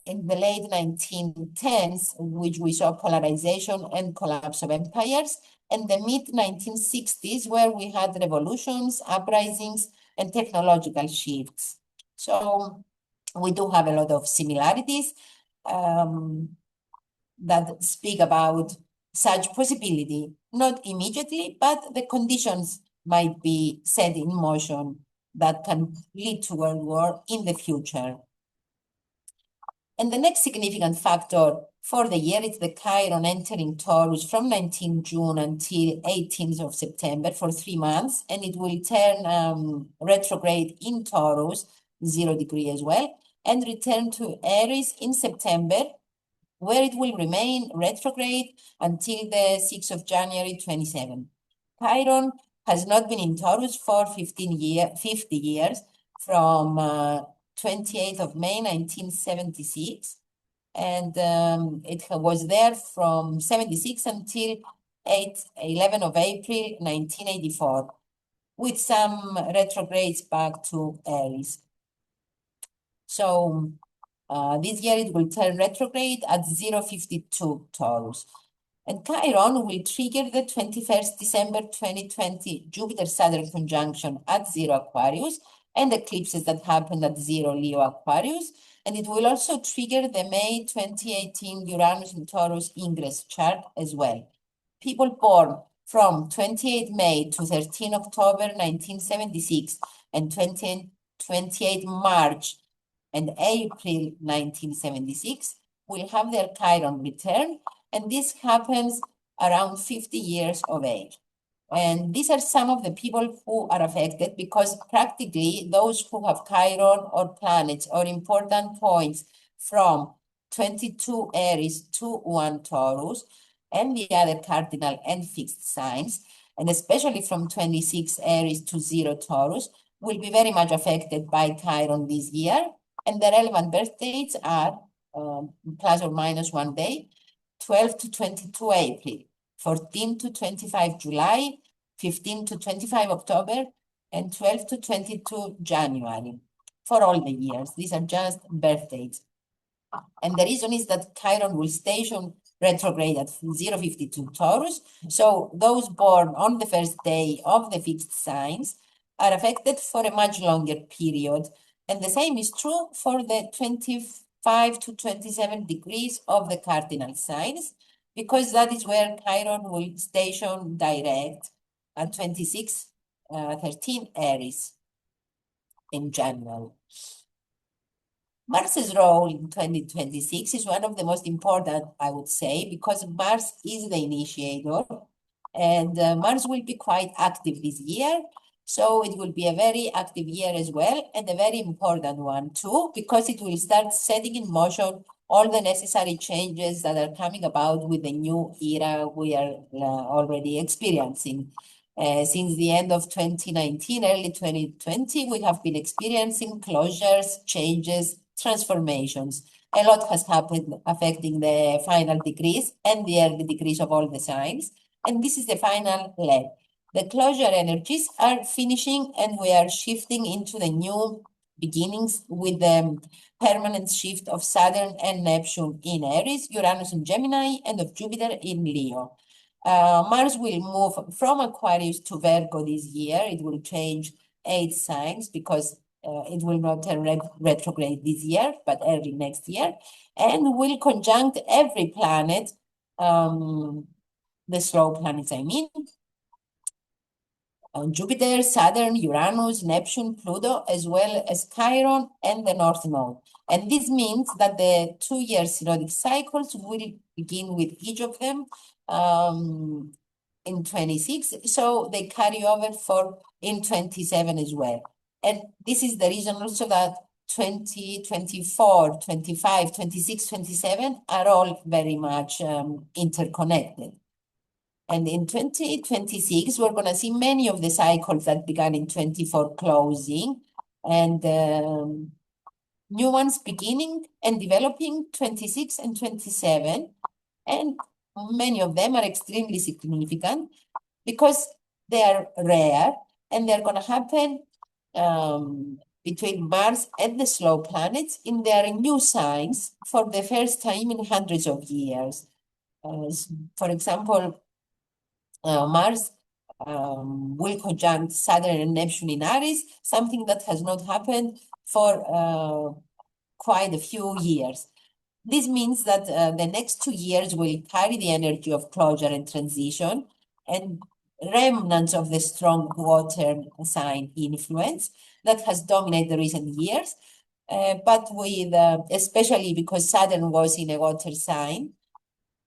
in the late 1910s, which we saw polarization and collapse of empires, and the mid-1960s, where we had revolutions, uprisings, and technological shifts. So we do have a lot of similarities that speak about such possibility, not immediately, but the conditions might be set in motion that can lead to world war in the future. And the next significant factor for the year is the Chiron entering Taurus from 19 June until 18th of September for 3 months, and it will turn retrograde in Taurus, 0 degree as well, and return to Aries in September, where it will remain retrograde until the 6th of January 27. Chiron has not been in Taurus for 50 years, from 28th of May 1976, and it was there from 76 until 11 of April 1984, with some retrogrades back to Aries. So this year it will turn retrograde at 052 Taurus. And Chiron will trigger the 21st December 2020 Jupiter-Saturn conjunction at 0 Aquarius and eclipses that happened at 0 Leo Aquarius. And it will also trigger the May 2018 Uranus and Taurus ingress chart as well. People born from 28 May to 13 October 1976 and 28 March and April 1976 will have their Chiron return, and this happens around 50 years of age. And these are some of the people who are affected, because practically those who have Chiron or planets or important points from 22 Aries to 1 Taurus and the other cardinal and fixed signs, and especially from 26 Aries to 0 Taurus, will be very much affected by Chiron this year. And the relevant birth dates are plus or minus 1 day, 12 to 22 April, 14 to 25 July, 15 to 25 October, and 12 to 22 January for all the years. These are just birth dates. And the reason is that Chiron will station retrograde at 052 Taurus. So those born on the first day of the fixed signs are affected for a much longer period. And the same is true for the 25 to 27 degrees of the cardinal signs, because that is where Chiron will station direct at 13 Aries in January. Mars's role in 2026 is one of the most important, I would say, because Mars is the initiator, and Mars will be quite active this year. So it will be a very active year as well, and a very important one too, because it will start setting in motion all the necessary changes that are coming about with the new era we are already experiencing. Since the end of 2019, early 2020, we have been experiencing closures, changes, transformations. A lot has happened affecting the final degrees and the early degrees of all the signs. And this is the final leg. The closure energies are finishing, and we are shifting into the new beginnings with the permanent shift of Saturn and Neptune in Aries, Uranus in Gemini, and of Jupiter in Leo. Mars will move from Aquarius to Virgo this year. It will change 8 signs, because it will not turn retrograde this year, but early next year, and will conjunct every planet, the slow planets, I mean, Jupiter, Saturn, Uranus, Neptune, Pluto, as well as Chiron and the North Node. And this means that the 2-year synodic cycles will begin with each of them in 26, so they carry over for in 27 as well. And this is the reason also that 20, 24, 25, 26, 27 are all very much interconnected. And in 2026, we're going to see many of the cycles that began in 24 closing, and new ones beginning and developing 26 and 27. And many of them are extremely significant because they are rare, and they're going to happen between Mars and the slow planets in their new signs for the first time in hundreds of years. For example, Mars will conjunct Saturn and Neptune in Aries, something that has not happened for quite a few years. This means that the next 2 years will carry the energy of closure and transition and remnants of the strong water sign influence that has dominated the recent years. But with, especially because Saturn was in a water sign,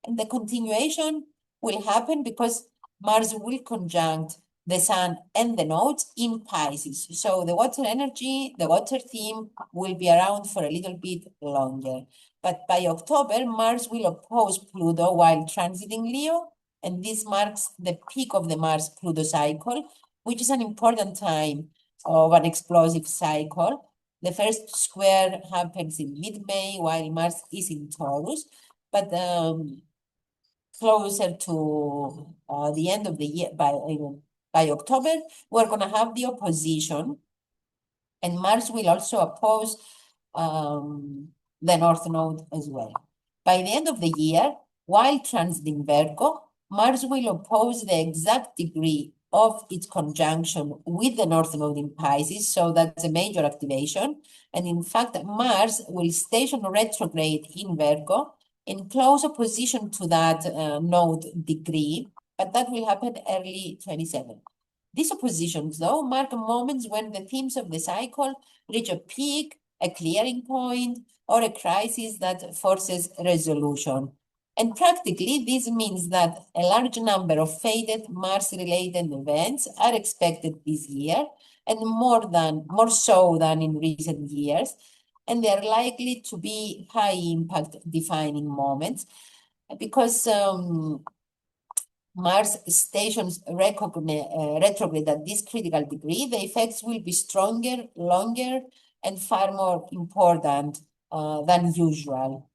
and the continuation will happen because Mars will conjunct the Sun and the nodes in Pisces. So the water energy, the water theme will be around for a little bit longer. But by October, Mars will oppose Pluto while transiting Leo, and this marks the peak of the Mars-Pluto cycle, which is an important time of an explosive cycle. The first square happens in mid-May while Mars is in Taurus, but closer to the end of the year, by October, we're going to have the opposition, and Mars will also oppose the North Node as well. By the end of the year, while transiting Virgo, Mars will oppose the exact degree of its conjunction with the North Node in Pisces, so that's a major activation. And in fact, Mars will station retrograde in Virgo in close opposition to that node degree, but that will happen early 27. These oppositions, though, mark moments when the themes of the cycle reach a peak, a clearing point, or a crisis that forces resolution. And practically, this means that a large number of fated Mars-related events are expected this year, and more so than in recent years. And they are likely to be high-impact defining moments because Mars stations retrograde at this critical degree. The effects will be stronger, longer, and far more important than usual.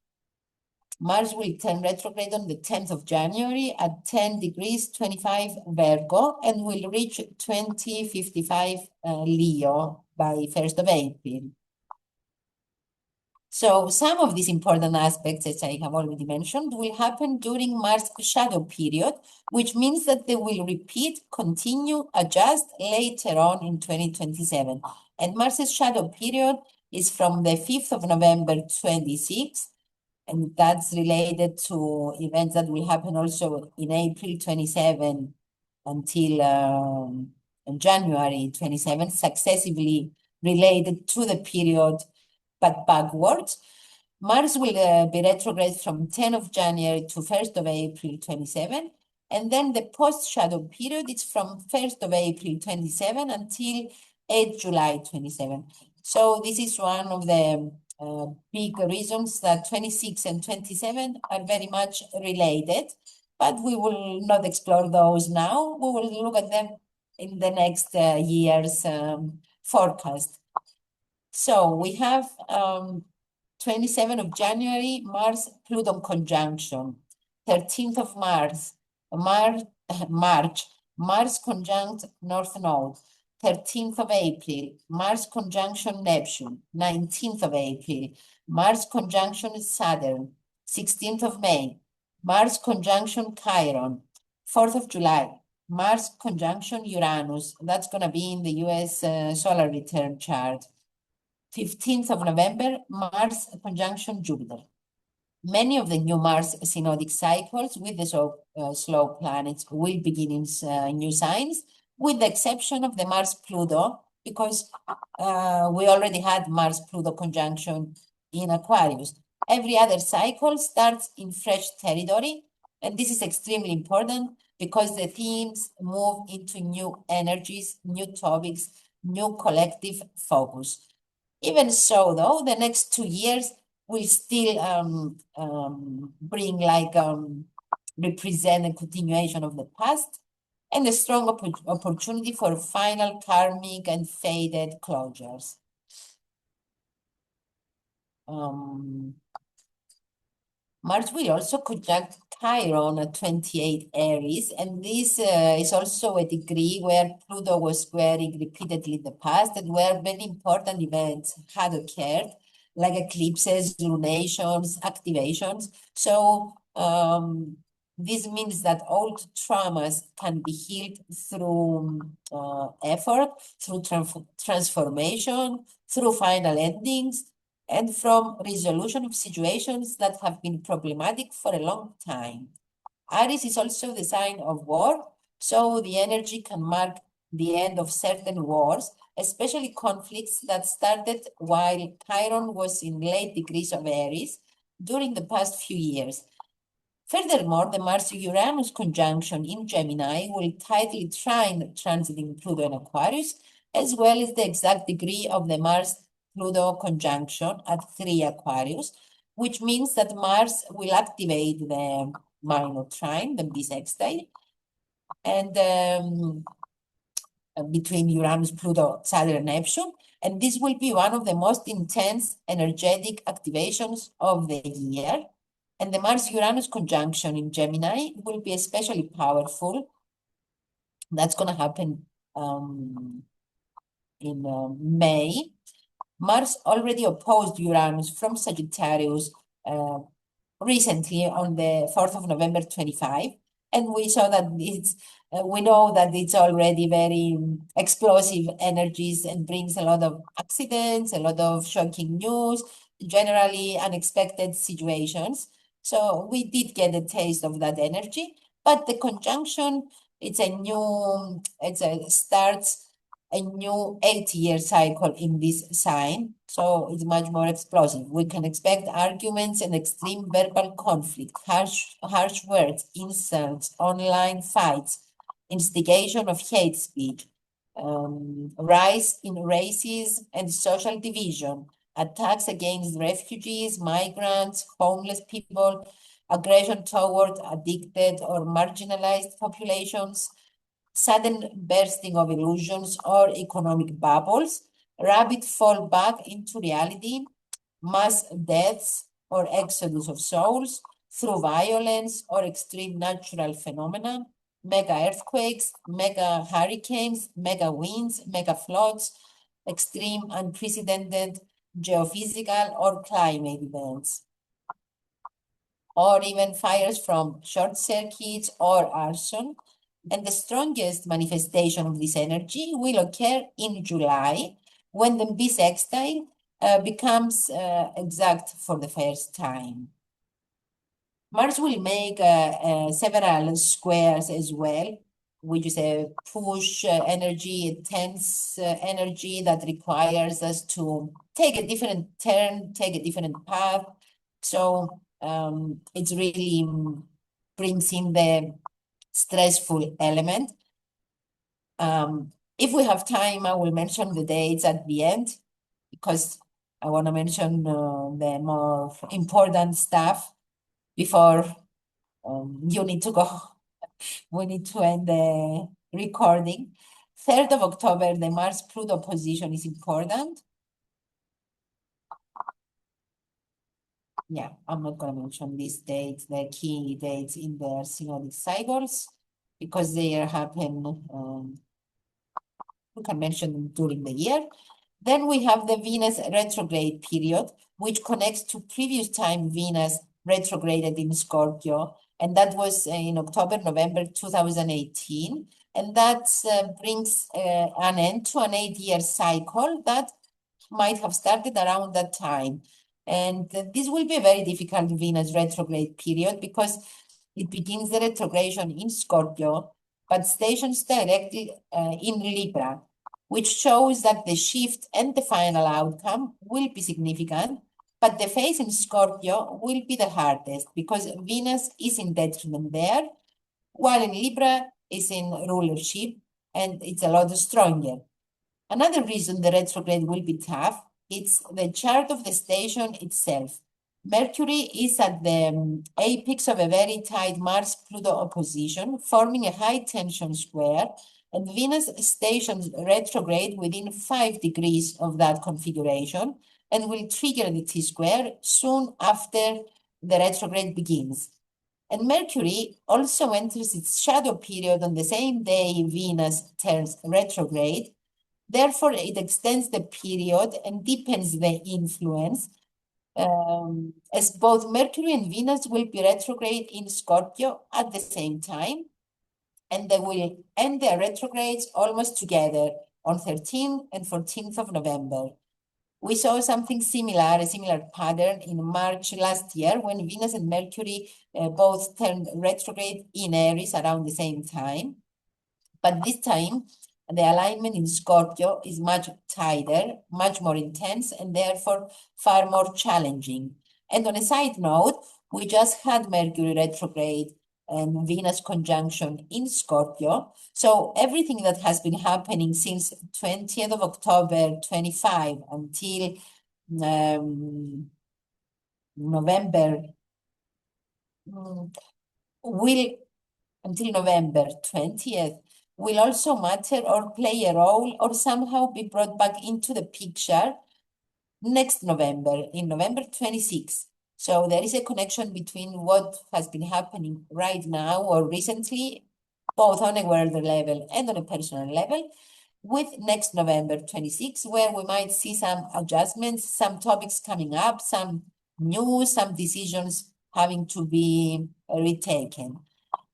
Mars will turn retrograde on the 10th of January at 10 degrees 25 Virgo and will reach 2055 Leo by 1st of April. So some of these important aspects, as I have already mentioned, will happen during Mars' shadow period, which means that they will repeat, continue, adjust later on in 2027. And Mars' shadow period is from the 5th of November 26, and that's related to events that will happen also in April 27 until January 27, successively related to the period but backwards. Mars will be retrograde from 10 of January to 1st of April 27. And then the post-shadow period is from 1st of April 27 until 8 July 27. So this is one of the big reasons that 26 and 27 are very much related, but we will not explore those now. We will look at them in the next year's forecast. So we have 27 of January, Mars-Pluto conjunction. 13th of March, Mars conjunct North Node. 13th of April, Mars conjunction Neptune. 19th of April, Mars conjunction Saturn. 16th of May, Mars conjunction Chiron. 4th of July, Mars conjunction Uranus. That's going to be in the US solar return chart. 15th of November, Mars conjunction Jupiter. Many of the new Mars synodic cycles with the slow planets will begin in new signs, with the exception of the Mars-Pluto, because we already had Mars-Pluto conjunction in Aquarius. Every other cycle starts in fresh territory, and this is extremely important because the themes move into new energies, new topics, new collective focus. Even so, though, the next 2 years will still bring represent a continuation of the past and a strong opportunity for final karmic and fated closures. Mars will also conjunct Chiron at 28 Aries, and this is also a degree where Pluto was squaring repeatedly in the past, and where many important events had occurred, like eclipses, lunations, activations. So this means that old traumas can be healed through effort, through transformation, through final endings, and from resolution of situations that have been problematic for a long time. Aries is also the sign of war, so the energy can mark the end of certain wars, especially conflicts that started while Chiron was in late degrees of Aries during the past few years. Furthermore, the Mars-Uranus conjunction in Gemini will tightly trine transiting Pluto in Aquarius, as well as the exact degree of the Mars-Pluto conjunction at 3 Aquarius, which means that Mars will activate the minor trine, the bisextile, and between Uranus, Pluto, Saturn, and Neptune. And this will be one of the most intense energetic activations of the year. And the Mars-Uranus conjunction in Gemini will be especially powerful. That's going to happen in May. Mars already opposed Uranus from Sagittarius recently on the 4th of November 25. And we saw that we know that it's already very explosive energies and brings a lot of accidents, a lot of shocking news, generally unexpected situations. So we did get a taste of that energy, but the conjunction, starts a new 8-year cycle in this sign, so it's much more explosive. We can expect arguments and extreme verbal conflict, harsh words, insults, online fights, instigation of hate speech, rise in racism and social division, attacks against refugees, migrants, homeless people, aggression toward addicted or marginalized populations, sudden bursting of illusions or economic bubbles, rapid fall back into reality, mass deaths or exodus of souls through violence or extreme natural phenomena, mega earthquakes, mega hurricanes, mega winds, mega floods, extreme unprecedented geophysical or climate events, or even fires from short circuits or arson. And the strongest manifestation of this energy will occur in July, when the bisextile becomes exact for the first time. Mars will make several squares as well, which is a push energy, a tense energy that requires us to take a different turn, take a different path. So it's really brings in the stressful element. If we have time, I will mention the dates at the end, because I want to mention the more important stuff before you need to go. We need to end the recording. 3rd of October, the Mars-Pluto position is important. Yeah, I'm not going to mention these dates, the key dates in their synodic cycles, because they happen, we can mention them during the year. Then we have the Venus retrograde period, which connects to previous time Venus retrograded in Scorpio, and that was in October, November 2018. And that brings an end to an 8-year cycle that might have started around that time. And this will be a very difficult Venus retrograde period, because it begins the retrogradation in Scorpio, but stations directly in Libra, which shows that the shift and the final outcome will be significant, but the phase in Scorpio will be the hardest, because Venus is in detriment there, while in Libra is in rulership, and it's a lot stronger. Another reason the retrograde will be tough, it's the chart of the station itself. Mercury is at the apex of a very tight Mars-Pluto opposition, forming a high-tension square, and Venus stations retrograde within 5 degrees of that configuration, and will trigger the T-square soon after the retrograde begins. And Mercury also enters its shadow period on the same day Venus turns retrograde. Therefore, it extends the period and deepens the influence, as both Mercury and Venus will be retrograde in Scorpio at the same time, and they will end their retrogrades almost together on 13th and 14th of November. We saw something similar, a similar pattern in March last year when Venus and Mercury both turned retrograde in Aries around the same time. But this time, the alignment in Scorpio is much tighter, much more intense, and therefore far more challenging. And on a side note, we just had Mercury retrograde and Venus conjunction in Scorpio. So everything that has been happening since 20th of October 25 until November until November 20th will also matter or play a role or somehow be brought back into the picture next November, in November 26th. So there is a connection between what has been happening right now or recently, both on a world level and on a personal level, with next November 26th, where we might see some adjustments, some topics coming up, some news, some decisions having to be retaken.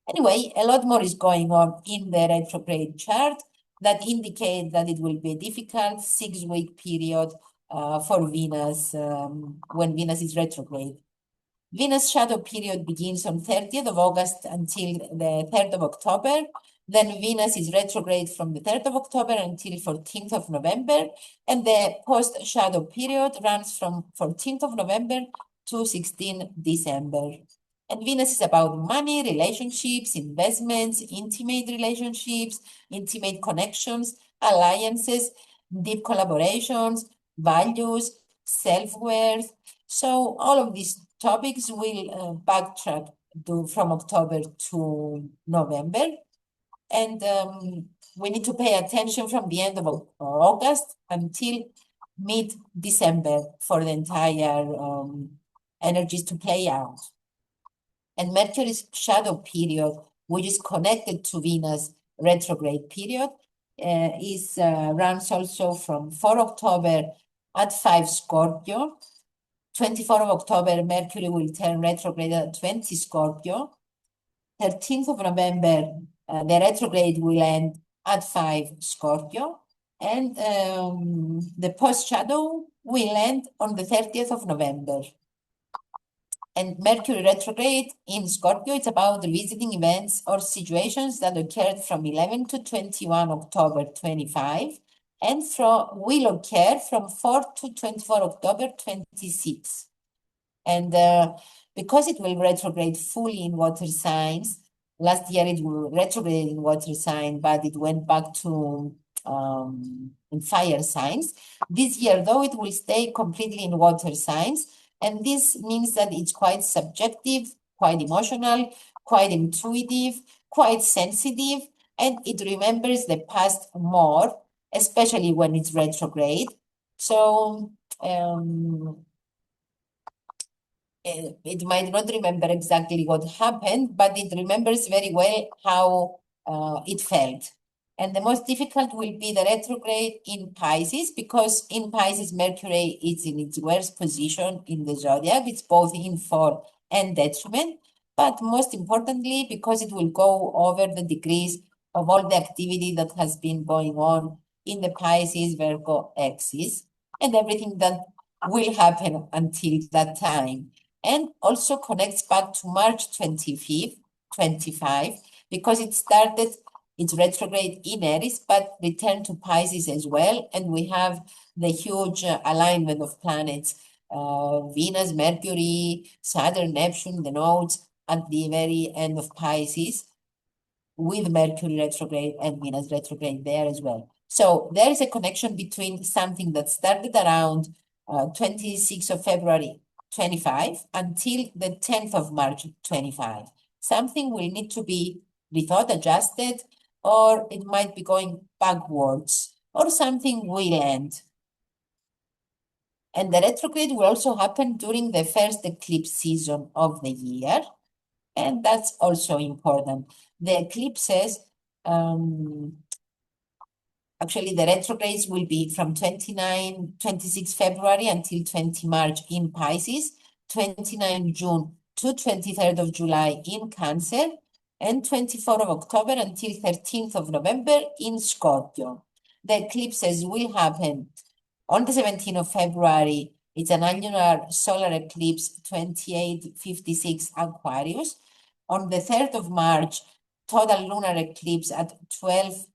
Anyway, a lot more is going on in the retrograde chart that indicate that it will be a difficult 6-week period for Venus when Venus is retrograde. Venus shadow period begins on 30th of August until the 3rd of October. Then Venus is retrograde from the 3rd of October until 14th of November. And the post-shadow period runs from 14th of November to 16 December. And Venus is about money, relationships, investments, intimate relationships, intimate connections, alliances, deep collaborations, values, self-worth. So all of these topics will backtrack from October to November. And we need to pay attention from the end of August until mid-December for the entire energies to play out. And Mercury's shadow period, which is connected to Venus retrograde period, runs also from 4 October at 5 Scorpio. 24 of October, Mercury will turn retrograde at 20 Scorpio. 13th of November, the retrograde will end at 5 Scorpio. And the post-shadow will end on the 30th of November. And Mercury retrograde in Scorpio, it's about revisiting events or situations that occurred from 11 to 21 October 25 and will occur from 4 to 24 October 26. And because it will retrograde fully in water signs, last year it will retrograde in water sign, but it went back to in fire signs. This year, though, it will stay completely in water signs. And this means that it's quite subjective, quite emotional, quite intuitive, quite sensitive, and it remembers the past more, especially when it's retrograde. So it might not remember exactly what happened, but it remembers very well how it felt. And the most difficult will be the retrograde in Pisces, because in Pisces, Mercury is in its worst position in the zodiac. It's both in fall and detriment, but most importantly, because it will go over the degrees of all the activity that has been going on in the Pisces Virgo axis and everything that will happen until that time. And also connects back to March 25th, 25, because it started its retrograde in Aries, but returned to Pisces as well. And we have the huge alignment of planets, Venus, Mercury, Saturn, Neptune, the nodes at the very end of Pisces, with Mercury retrograde and Venus retrograde there as well. So there is a connection between something that started around 26th of February 25 until the 10th of March 25. Something will need to be rethought, adjusted, or it might be going backwards, or something will end. And the retrograde will also happen during the first eclipse season of the year. And that's also important. The eclipses, actually, the retrogrades will be from 26 February until 20 March in Pisces, 29 June to 23rd of July in Cancer, and 24 of October until 13th of November in Scorpio. The eclipses will happen on the 17th of February. It's an annular solar eclipse, 2856 Aquarius. On the 3rd of March, total lunar eclipse at 12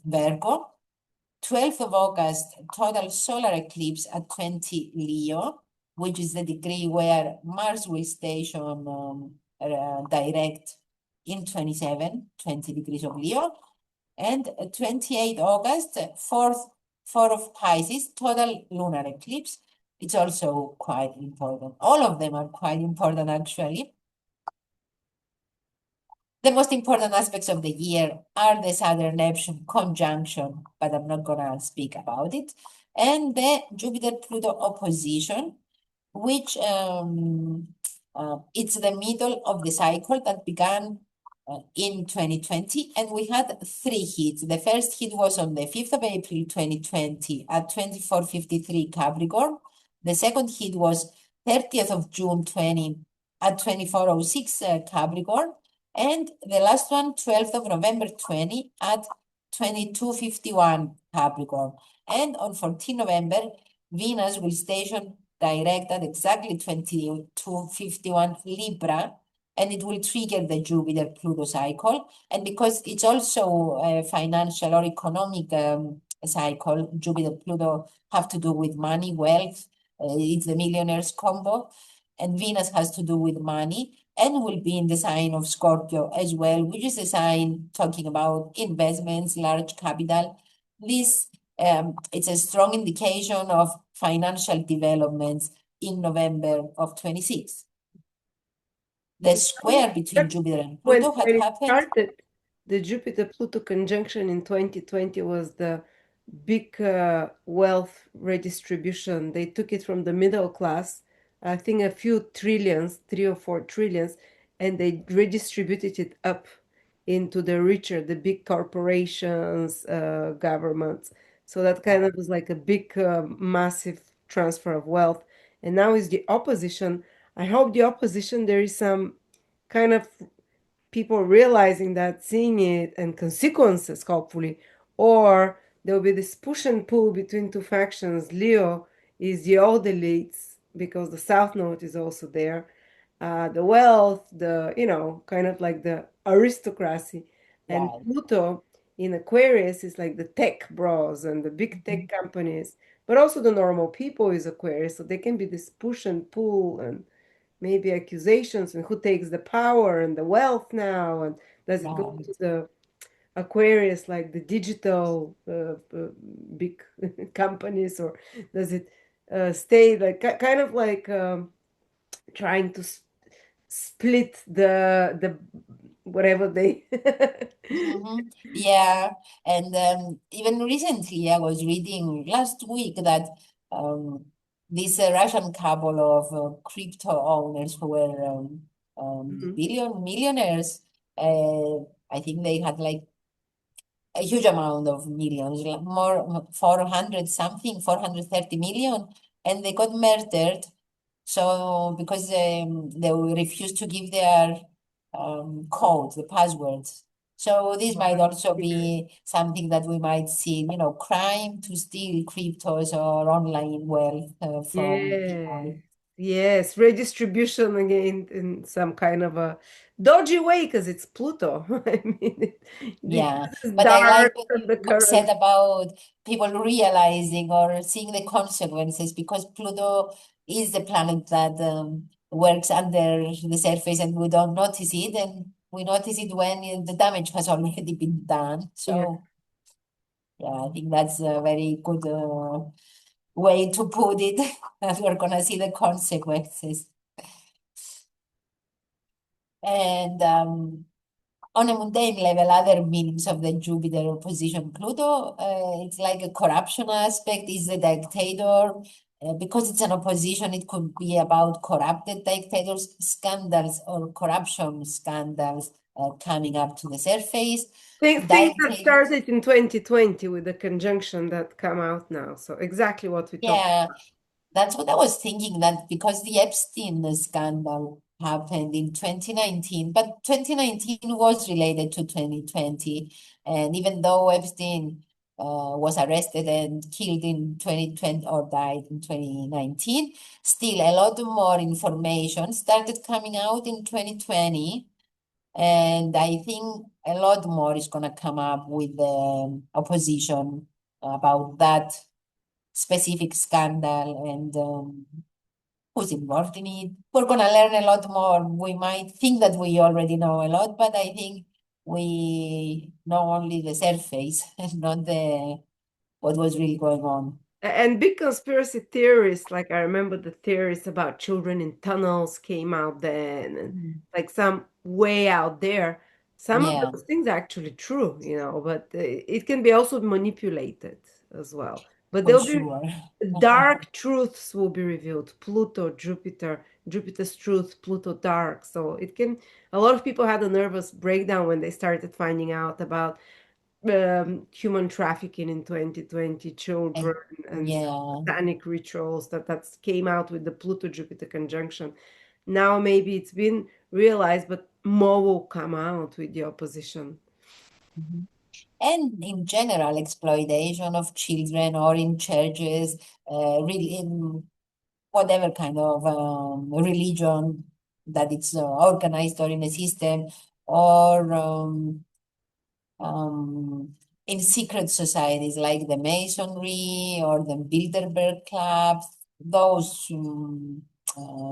Virgo. 12th of August, total solar eclipse at 20 Leo, which is the degree where Mars will station direct in 20 degrees of Leo. And 28 August, 4 of Pisces, total lunar eclipse. It's also quite important. All of them are quite important, actually. The most important aspects of the year are the Saturn-Neptune conjunction, but I'm not going to speak about it, and the Jupiter-Pluto opposition, which it's the middle of the cycle that began in 2020, and we had 3 hits. The first hit was on the 5th of April 2020 at 24:53 Capricorn. The second hit was 30th of June 20 at 24:06 Capricorn. And the last one, 12th of November 20 at 22:51 Capricorn. And on 14 November, Venus will station direct at exactly 22:51 Libra, and it will trigger the Jupiter-Pluto cycle. And because it's also a financial or economic cycle, Jupiter-Pluto have to do with money, wealth, it's the millionaire's combo, and Venus has to do with money, and will be in the sign of Scorpio as well, which is a sign talking about investments, large capital. This it's a strong indication of financial developments in November of 26. The square between Jupiter and Pluto had When it happened. started, the Jupiter-Pluto conjunction in 2020 was the big wealth redistribution. They took it from the middle class, I think a few trillions, 3 or 4 trillions, and they redistributed it up into the richer, the big corporations, governments. So that kind of was like a big, massive transfer of wealth. And now is the opposition. I hope the opposition, there is some kind of people realizing that, seeing it, and consequences, hopefully, or there will be this push and pull between 2 factions. Leo is the old elites because the South Node is also there, the wealth, the kind of like the aristocracy, and Right. Pluto in Aquarius is like the tech bros and the big tech companies, but also the normal people is Aquarius, so there can be this push and pull and maybe accusations, and who takes the power and the wealth now, and does it go to the Aquarius, like the digital big companies, or does it stay like kind of like trying to split the whatever they Yeah, and even recently I was reading last week that this Russian couple of crypto owners who were Mhm. millionaires, I think they had like a huge amount of millions, like more 400 something, 430 million, and they got murdered. So because they refused to give their code, the passwords. So this might also be something that we might see, crime to steal cryptos or online wealth from Yeah. people. Yes, redistribution again in some kind of a dodgy way because it's Pluto. I mean, it Yeah, is but I like dark what and the you said current. about people realizing or seeing the consequences, because Pluto is the planet that works under the surface and we don't notice it, and we notice it when the damage has already been done. Yeah. So, yeah, I think that's a very good way to put it, that we're gonna see the consequences. And on a mundane level, other meanings of the Jupiter opposition Pluto, it's like a corruption aspect, is the dictator, because it's an opposition, it could be about corrupted dictators, scandals, or corruption scandals coming up to the surface. Things that Dictators, started in 2020 with the conjunction that come out now. So exactly what we talked. yeah, that's what I was thinking, that because the Epstein scandal happened in 2019, but 2019 was related to 2020. And even though Epstein was arrested and killed in 2020 or died in 2019, still a lot more information started coming out in 2020. And I think a lot more is going to come up with the opposition about that specific scandal and who's involved in it. We're going to learn a lot more. We might think that we already know a lot, but I think we know only the surface and not the what was really going on. And big conspiracy theories, like I remember the theories about children in tunnels came out then, and Mm. like some way out there. Some of Yeah, those things are actually true, but it can be also manipulated as well. But for there'll be sure. dark truths will be revealed. Pluto, Jupiter, Jupiter's truth, Pluto dark. So it can, a lot of people had a nervous breakdown when they started finding out about human trafficking in 2020, children, And and yeah. satanic rituals that came out with the Pluto Jupiter conjunction. Now maybe it's been realized, but more will come out with the opposition. Mhm. And in general, exploitation of children or in churches, really in whatever kind of religion that it's organized or in a system, or um, in secret societies like the Masonry or the Bilderberg Club, those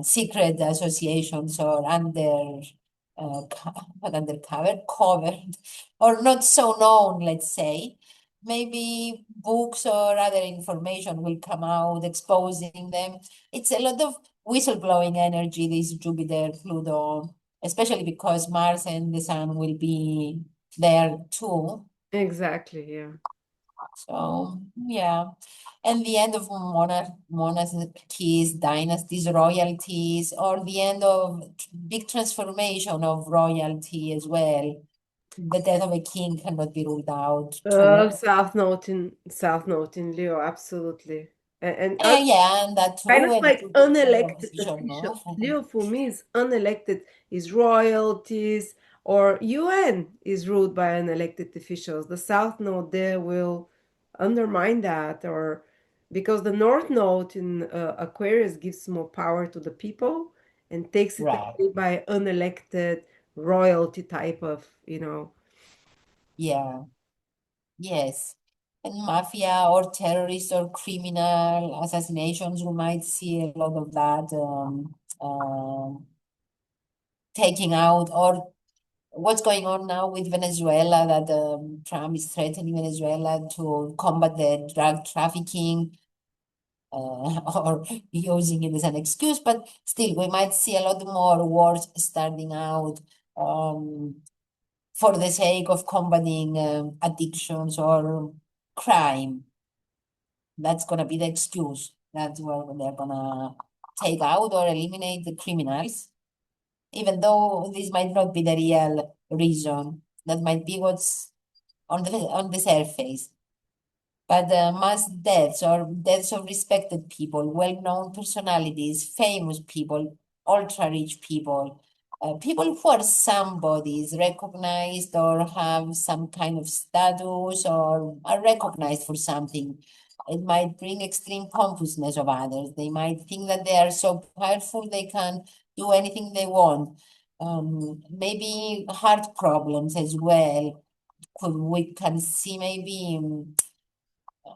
secret associations or not undercover, covered, or not so known, let's say. Maybe books or other information will come out exposing them. It's a lot of whistleblowing energy, this Jupiter, Pluto, especially because Mars and the Sun will be there too. Exactly, yeah. So yeah. And the end of monarchies, dynasties, royalties, or the end of big transformation of royalty as well. The death of a king cannot be ruled out too. South Note in Leo, absolutely. And Yeah, and that kind too, of and like Pluto is in unelected opposition, official. no? Leo for me is unelected, is royalties, or UN is ruled by unelected officials. The South Node there will undermine that, or because the North Node in Aquarius gives more power to the people and takes it Right. away by unelected royalty type of. Yeah. Yes. And mafia or terrorist or criminal assassinations, we might see a lot of that taking out, or what's going on now with Venezuela, that Trump is threatening Venezuela to combat the drug trafficking or using it as an excuse. But still, we might see a lot more wars starting out for the sake of combating addictions or crime. That's going to be the excuse. That's where they're going to take out or eliminate the criminals, even though this might not be the real reason. That might be what's on the surface. But mass deaths or deaths of respected people, well-known personalities, famous people, ultra-rich people, people who are somebodies recognized or have some kind of status or are recognized for something. It might bring extreme pompousness of others. They might think that they are so powerful they can do anything they want. Maybe heart problems as well. We can see maybe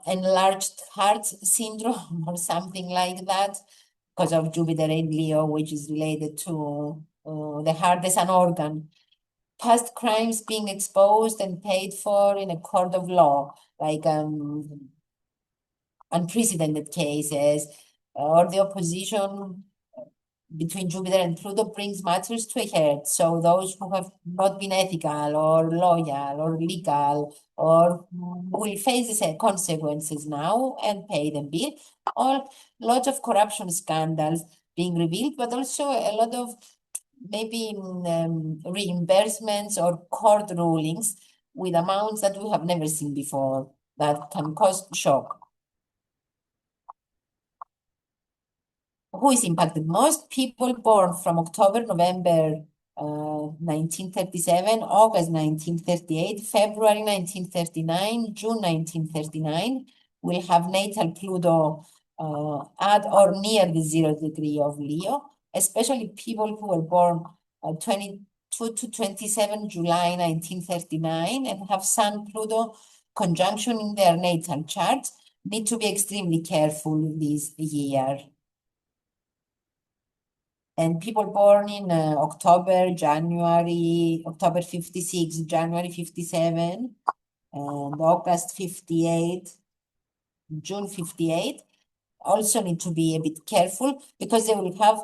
enlarged heart syndrome or something like that because of Jupiter in Leo, which is related to the heart as an organ. Past crimes being exposed and paid for in a court of law, like unprecedented cases, or the opposition between Jupiter and Pluto brings matters to a head. So those who have not been ethical or loyal or legal or will face the consequences now and pay them bill. Lots of corruption scandals being revealed, but also a lot of maybe reimbursements or court rulings with amounts that we have never seen before that can cause shock. Who is impacted most? People born from October, November 1937, August 1938, February 1939, June 1939 will have natal Pluto at or near the 0 degree of Leo, especially people who were born 22 to 27 July 1939 and have Sun Pluto conjunction in their natal chart need to be extremely careful this year. And people born in October 56, January 57, and August 58, June 58, also need to be a bit careful because they will have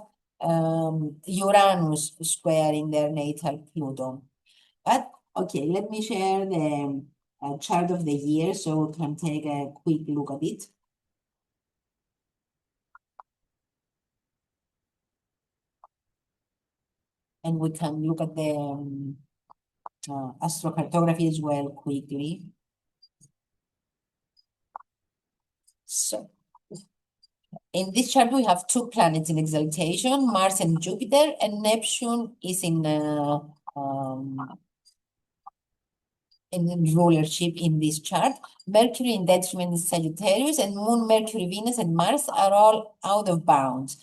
Uranus square in their natal Pluto. But okay, let me share the chart of the year so we can take a quick look at it. And we can look at the astrocartography as well quickly. So in this chart, we have two planets in exaltation, Mars and Jupiter, and Neptune is in rulership in this chart. Mercury in detriment in Sagittarius, and Moon, Mercury, Venus, and Mars are all out of bounds.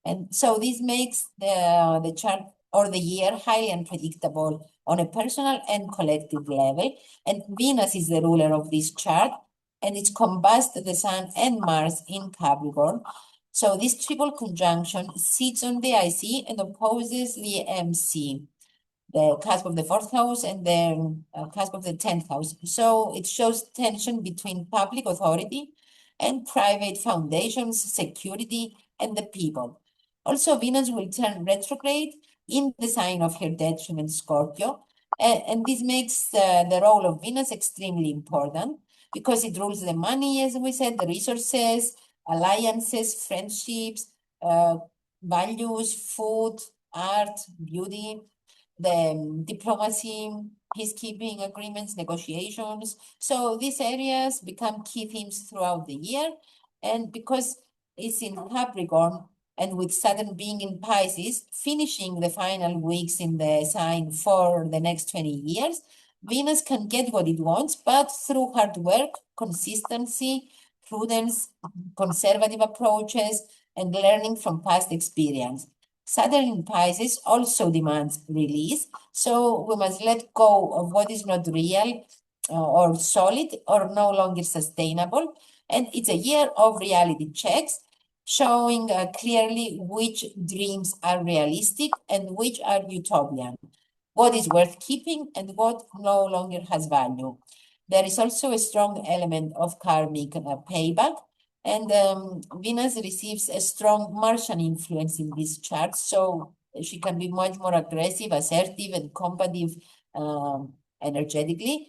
And so this makes the chart or the year highly unpredictable on a personal and collective level. And Venus is the ruler of this chart, and it's combust the Sun and Mars in Capricorn. So this triple conjunction sits on the IC and opposes the MC, the cusp of the 4th house and the cusp of the 10th house. So it shows tension between public authority and private foundations, security, and the people. Also, Venus will turn retrograde in the sign of her detriment Scorpio. And this makes the role of Venus extremely important because it rules the money, as we said, the resources, alliances, friendships, values, food, art, beauty, the diplomacy, peacekeeping agreements, negotiations. So these areas become key themes throughout the year. And because it's in Capricorn and with Saturn being in Pisces, finishing the final weeks in the sign for the next 20 years, Venus can get what it wants, but through hard work, consistency, prudence, conservative approaches, and learning from past experience. Saturn in Pisces also demands release, so we must let go of what is not real or solid or no longer sustainable. And it's a year of reality checks, showing clearly which dreams are realistic and which are utopian, what is worth keeping and what no longer has value. There is also a strong element of karmic payback. And Venus receives a strong Martian influence in this chart, so she can be much more aggressive, assertive, and combative energetically.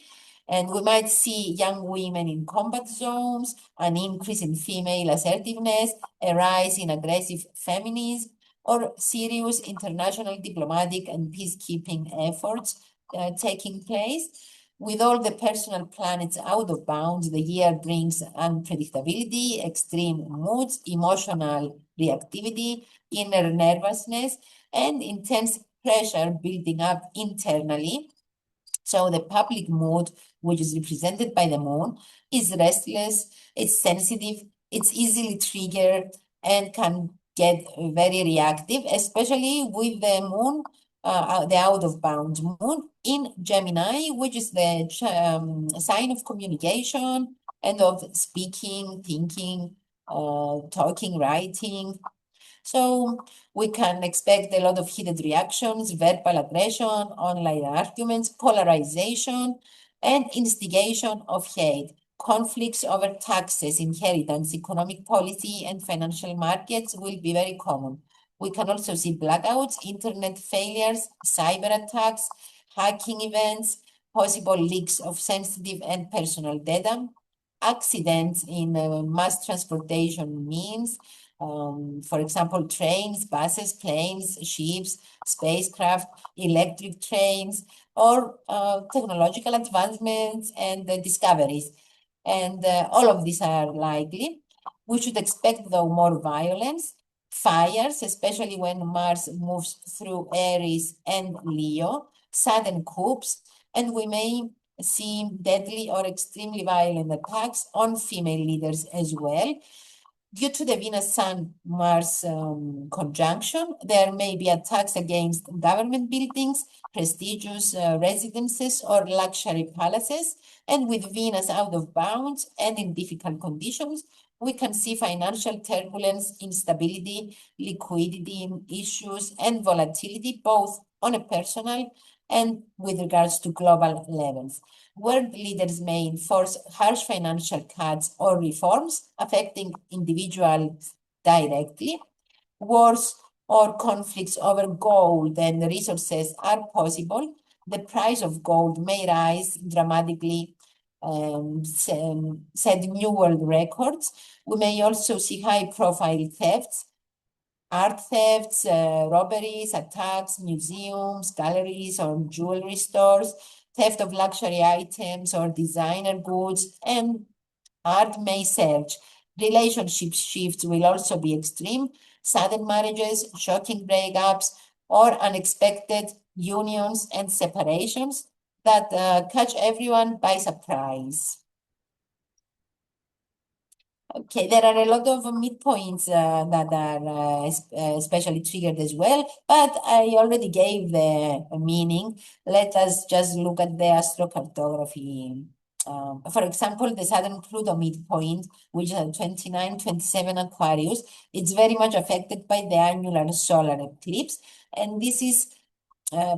And we might see young women in combat zones, an increase in female assertiveness, a rise in aggressive feminism, or serious international diplomatic and peacekeeping efforts taking place. With all the personal planets out of bounds, the year brings unpredictability, extreme moods, emotional reactivity, inner nervousness, and intense pressure building up internally. So the public mood, which is represented by the moon, is restless, it's sensitive, it's easily triggered, and can get very reactive, especially with the moon, the out of bounds moon in Gemini, which is the sign of communication and of speaking, thinking, talking, writing. So we can expect a lot of heated reactions, verbal aggression, online arguments, polarization, and instigation of hate. Conflicts over taxes, inheritance, economic policy, and financial markets will be very common. We can also see blackouts, internet failures, cyber attacks, hacking events, possible leaks of sensitive and personal data, accidents in mass transportation means, for example, trains, buses, planes, ships, spacecraft, electric trains, or technological advancements and discoveries. And all of these are likely. We should expect, though, more violence, fires, especially when Mars moves through Aries and Leo, sudden coups, and we may see deadly or extremely violent attacks on female leaders as well. Due to the Venus-Sun-Mars conjunction, there may be attacks against government buildings, prestigious residences, or luxury palaces. And with Venus out of bounds and in difficult conditions, we can see financial turbulence, instability, liquidity issues, and volatility, both on a personal and with regards to global levels. World leaders may enforce harsh financial cuts or reforms affecting individuals directly. Wars or conflicts over gold and resources are possible. The price of gold may rise dramatically, set new world records. We may also see high-profile thefts, art thefts, robberies, attacks, museums, galleries, or jewelry stores, theft of luxury items or designer goods, and art may surge. Relationship shifts will also be extreme. Sudden marriages, shocking breakups, or unexpected unions and separations that catch everyone by surprise. Okay, there are a lot of midpoints that are especially triggered as well, but I already gave the meaning. Let us just look at the astrocartography. For example, the Saturn-Pluto midpoint, which is 29, 27 Aquarius, it's very much affected by the annular solar eclipse. And this is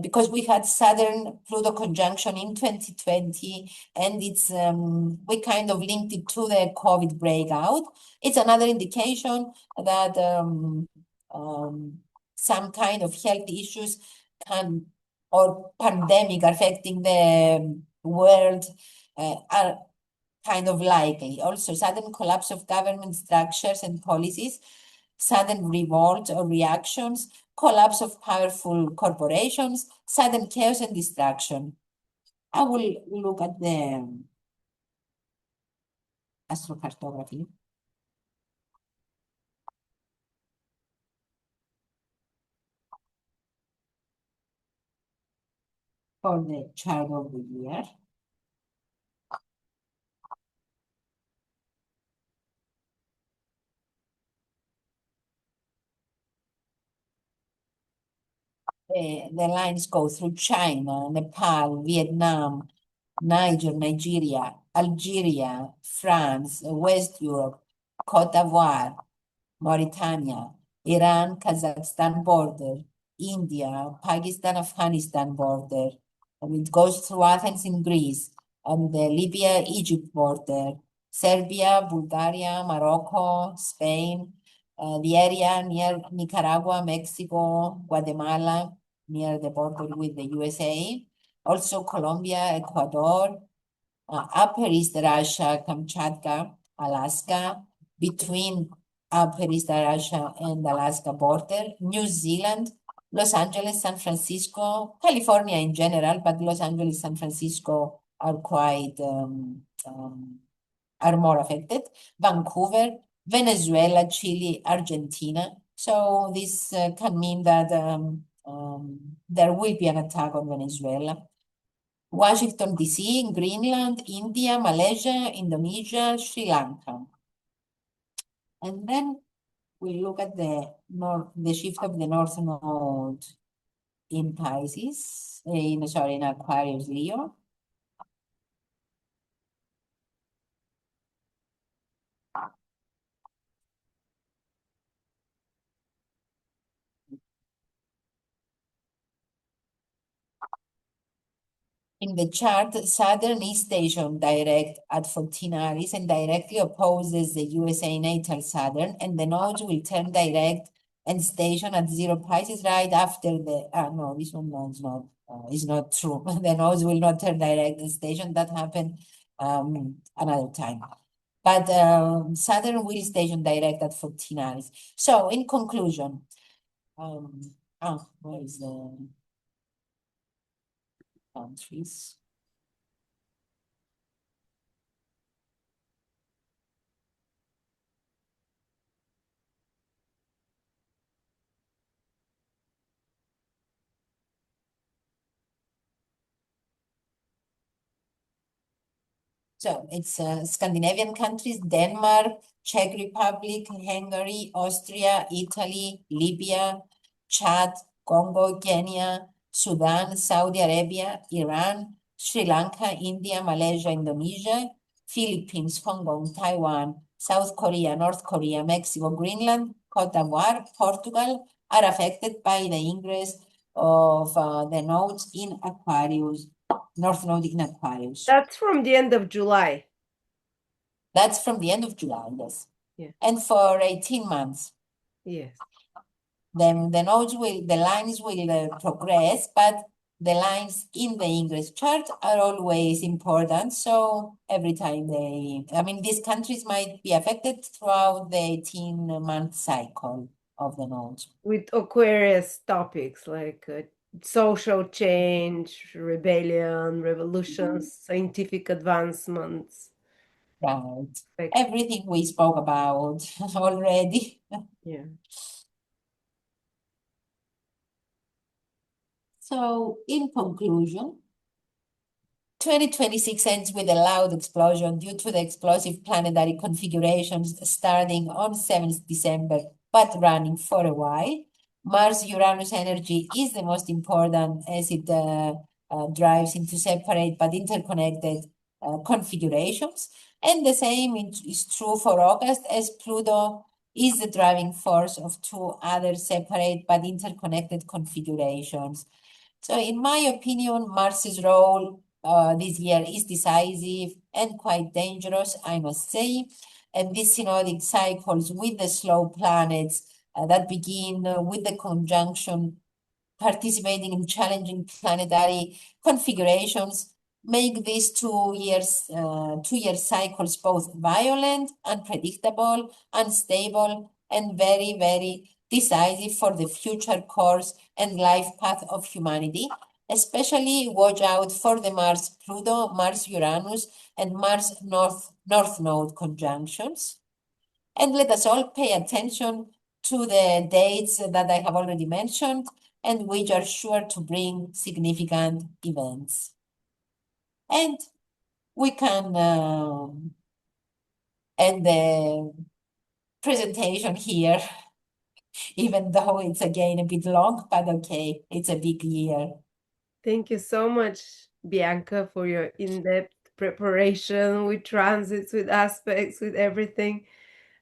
because we had Saturn-Pluto conjunction in 2020, and it's we kind of linked it to the COVID breakout. It's another indication that some kind of health issues can, or pandemic affecting the world are kind of likely. Also, sudden collapse of government structures and policies, sudden revolt or reactions, collapse of powerful corporations, sudden chaos and destruction. I will look at the astrocartography. For the chart of the year. The lines go through China, Nepal, Vietnam, Niger, Nigeria, Algeria, France, West Europe, Cote d'Ivoire, Mauritania, Iran, Kazakhstan border, India, Pakistan, Afghanistan border. And it goes through Athens in Greece, and the Libya, Egypt border, Serbia, Bulgaria, Morocco, Spain, the area near Nicaragua, Mexico, Guatemala, near the border with the USA, also Colombia, Ecuador, Upper East Russia, Kamchatka, Alaska, between Upper East Russia and Alaska border, New Zealand, Los Angeles, San Francisco, California in general, but Los Angeles, San Francisco are quite, are more affected, Vancouver, Venezuela, Chile, Argentina. So this can mean that there will be an attack on Venezuela. Washington, D.C., Greenland, India, Malaysia, Indonesia, Sri Lanka. And then we look at the shift of the North Node in Pisces, in Aquarius, Leo. In the chart, Saturn is stationed direct at 14 Aries and directly opposes the USA natal Saturn, and the nodes will turn direct and station at 0 Pisces right after the, no, this one no, is not true. The nodes will not turn direct in station. That happened another time. But Saturn will station direct at 14 hours. So in conclusion, where is the countries? So it's Scandinavian countries, Denmark, Czech Republic, Hungary, Austria, Italy, Libya, Chad, Congo, Kenya, Sudan, Saudi Arabia, Iran, Sri Lanka, India, Malaysia, Indonesia, Philippines, Hong Kong, Taiwan, South Korea, North Korea, Mexico, Greenland, Cote d'Ivoire, Portugal are affected by the ingress of the nodes in Aquarius, North Node in Aquarius. That's from the end of July. That's from the end of July, yes. Yeah. And for 18 months. Yes. Then the lines will progress, but the lines in the English chart are always important. So every time these countries might be affected throughout the 18-month cycle of the nodes. With Aquarius topics like social change, rebellion, revolutions, scientific advancements. Right. Like, Everything we spoke about already. yeah. So in conclusion, 2026 ends with a loud explosion due to the explosive planetary configurations starting on 7th December, but running for a while. Mars-Uranus energy is the most important as it drives into separate but interconnected configurations. And the same is true for August, as Pluto is the driving force of two other separate but interconnected configurations. So in my opinion, Mars's role this year is decisive and quite dangerous, I must say. And these synodic cycles with the slow planets that begin with the conjunction participating in challenging planetary configurations make these 2 year cycles both violent, unpredictable, unstable, and very, very decisive for the future course and life path of humanity. Especially watch out for the Mars-Pluto, Mars-Uranus, and Mars-North Node conjunctions. And let us all pay attention to the dates that I have already mentioned and which are sure to bring significant events. And we can end the presentation here, even though it's again a bit long, but okay, it's a big year. Thank you so much, Bianca, for your in-depth preparation with transits, with aspects, with everything.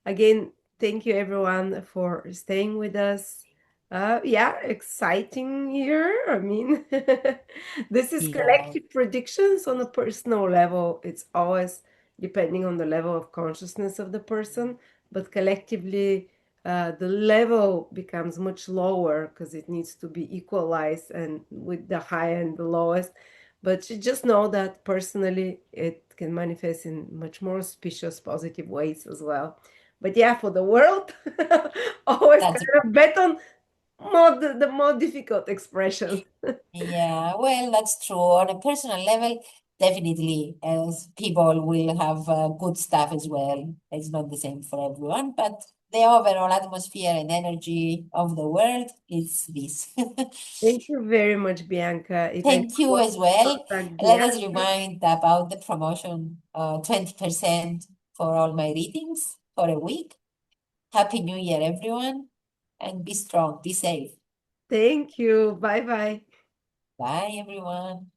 Again, thank you everyone for staying with us. Yeah, exciting year. I mean, this is Yeah. collective predictions on a personal level. It's always depending on the level of consciousness of the person, but collectively, the level becomes much lower because it needs to be equalized and with the high and the lowest. But you just know that personally, it can manifest in much more auspicious, positive ways as well. But yeah, for the world, always That's kind of bet on the more difficult expressions. Yeah, well, that's true. On a personal level, definitely, as people will have good stuff as well. It's not the same for everyone, but the overall atmosphere and energy of the world is this. Thank you very much, Bianca. If anyone Thank you wants as to well. contact Let us Bianca, remind about the promotion, 20% for all my readings for a week. Happy New Year, everyone, and be strong, be safe. thank you. Bye bye. Bye, everyone.